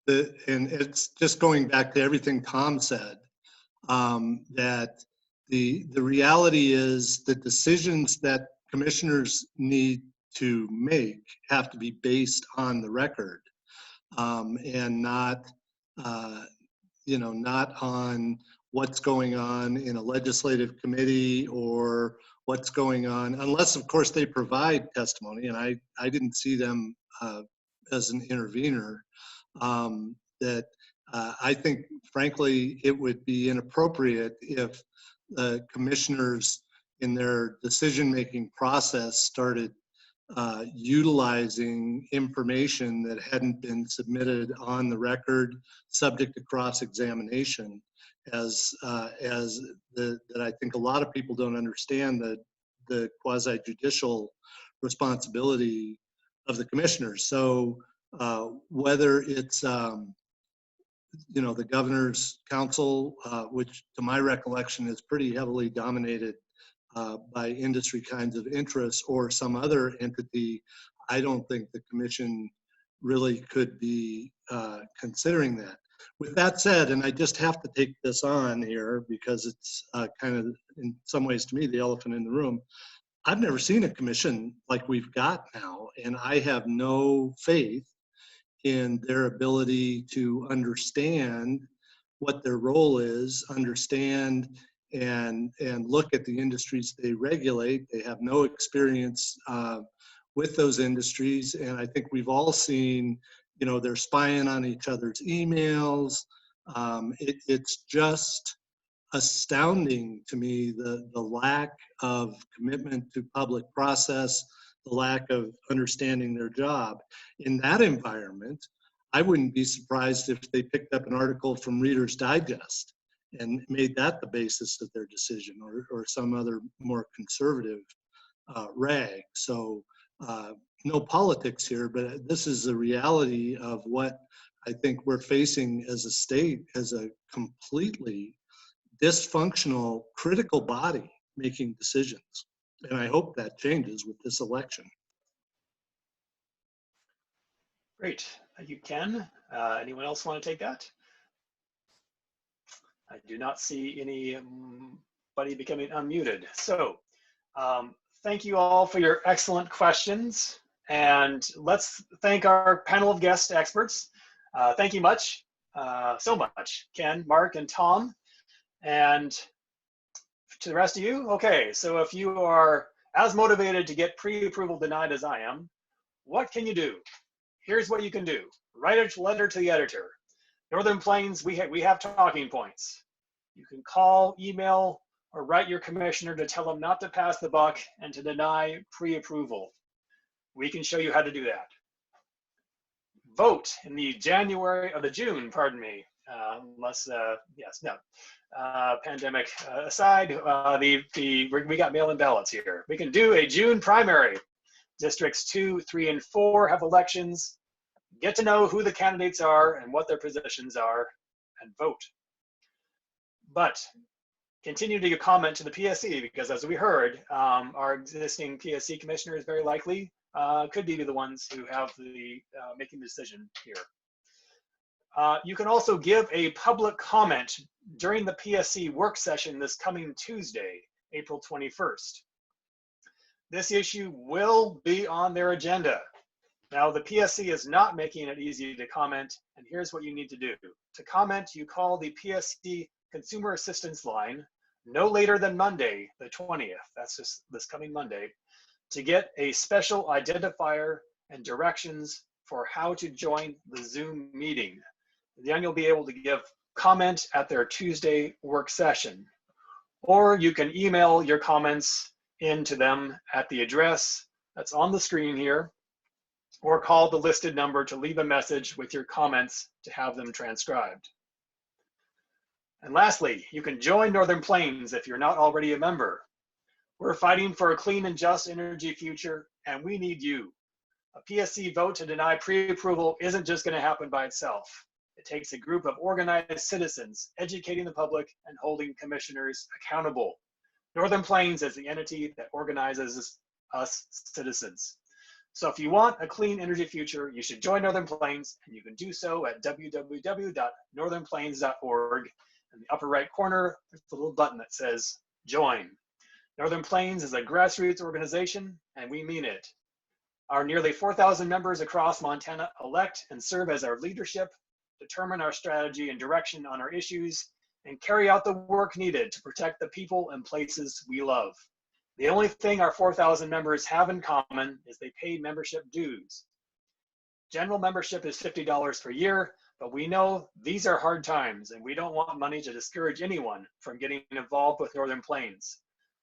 Speaker 2: and it's just going back to everything Tom said, that the reality is the decisions that commissioners need to make have to be based on the record, and not, not on what's going on in a legislative committee or what's going on, unless of course they provide testimony, and I didn't see them as an intervener, that I think frankly it would be inappropriate if the commissioners in their decision-making process started utilizing information that hadn't been submitted on the record, subject to cross-examination, that I think a lot of people don't understand the quasi-judicial responsibility of the commissioners. So whether it's the Governor's Council, which to my recollection is pretty heavily dominated by industry kinds of interests, or some other entity, I don't think the commission really could be considering that. With that said, and I just have to take this on here because it's kind of, in some ways to me, the elephant in the room. I've never seen a commission like we've got now, and I have no faith in their ability to understand what their role is, understand and look at the industries they regulate. They have no experience with those industries, and I think we've all seen, they're spying on each other's emails. It's just astounding to me, the lack of commitment to public process, the lack of understanding their job. In that environment, I wouldn't be surprised if they picked up an article from Reader's Digest and made that the basis of their decision, or some other more conservative rag. So no politics here, but this is the reality of what I think we're facing as a state, as a completely dysfunctional, critical body making decisions. And I hope that changes with this election.
Speaker 1: Great, thank you, Ken. Anyone else want to take that? I do not see anybody becoming unmuted. So thank you all for your excellent questions. And let's thank our panel of guest experts. Thank you so much, Ken, Mark, and Tom. And to the rest of you, okay, so if you are as motivated to get pre-approval denied as I am, what can you do? Here's what you can do. Write a letter to the editor. Northern Plains, we have talking points. You can call, email, or write your commissioner to tell them not to pass the buck and to deny pre-approval. We can show you how to do that. Vote in the June, pardon me, unless, yes, no. Pandemic aside, we got mail-in ballots here. We can do a June primary. Districts 2, 3, and 4 have elections. Get to know who the candidates are and what their positions are, and vote. But continue to comment to the PSC, because as we heard, our existing PSC commissioners very likely could be the ones who have the making the decision here. You can also give a public comment during the PSC work session this coming Tuesday, April 21st. This issue will be on their agenda. Now, the PSC is not making it easy to comment, and here's what you need to do. To comment, you call the PSC Consumer Assistance Line no later than Monday, the 20th, that's just this coming Monday, to get a special identifier and directions for how to join the Zoom meeting. Then you'll be able to give comment at their Tuesday work session. Or you can email your comments in to them at the address that's on the screen here, or call the listed number to leave a message with your comments to have them transcribed. And lastly, you can join Northern Plains if you're not already a member. We're fighting for a clean and just energy future, and we need you. A PSC vote to deny pre-approval isn't just going to happen by itself. It takes a group of organized citizens educating the public and holding commissioners accountable. Northern Plains is the entity that organizes us citizens. So if you want a clean energy future, you should join Northern Plains, and you can do so at www.northernplains.org. In the upper right corner, there's a little button that says Join. Northern Plains is a grassroots organization, and we mean it. Our nearly 4,000 members across Montana elect and serve as our leadership, determine our strategy and direction on our issues, and carry out the work needed to protect the people and places we love. The only thing our 4,000 members have in common is they pay membership dues. General membership is $50 per year, but we know these are hard times, and we don't want money to discourage anyone from getting involved with Northern Plains.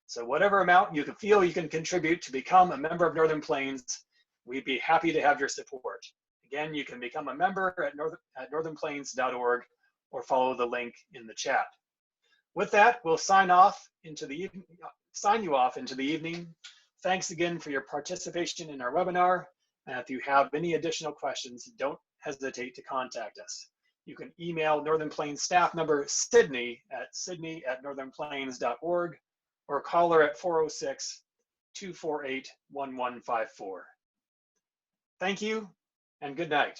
Speaker 1: So whatever amount you can feel you can contribute to become a member of Northern Plains, we'd be happy to have your support. Again, you can become a member at northernplains.org or follow the link in the chat. With that, we'll sign you off into the evening. Thanks again for your participation in our webinar. And if you have any additional questions, don't hesitate to contact us. You can email Northern Plains staff member Sydney at sydney@northernplains.org or call her at 406-248-1154. Thank you and good night.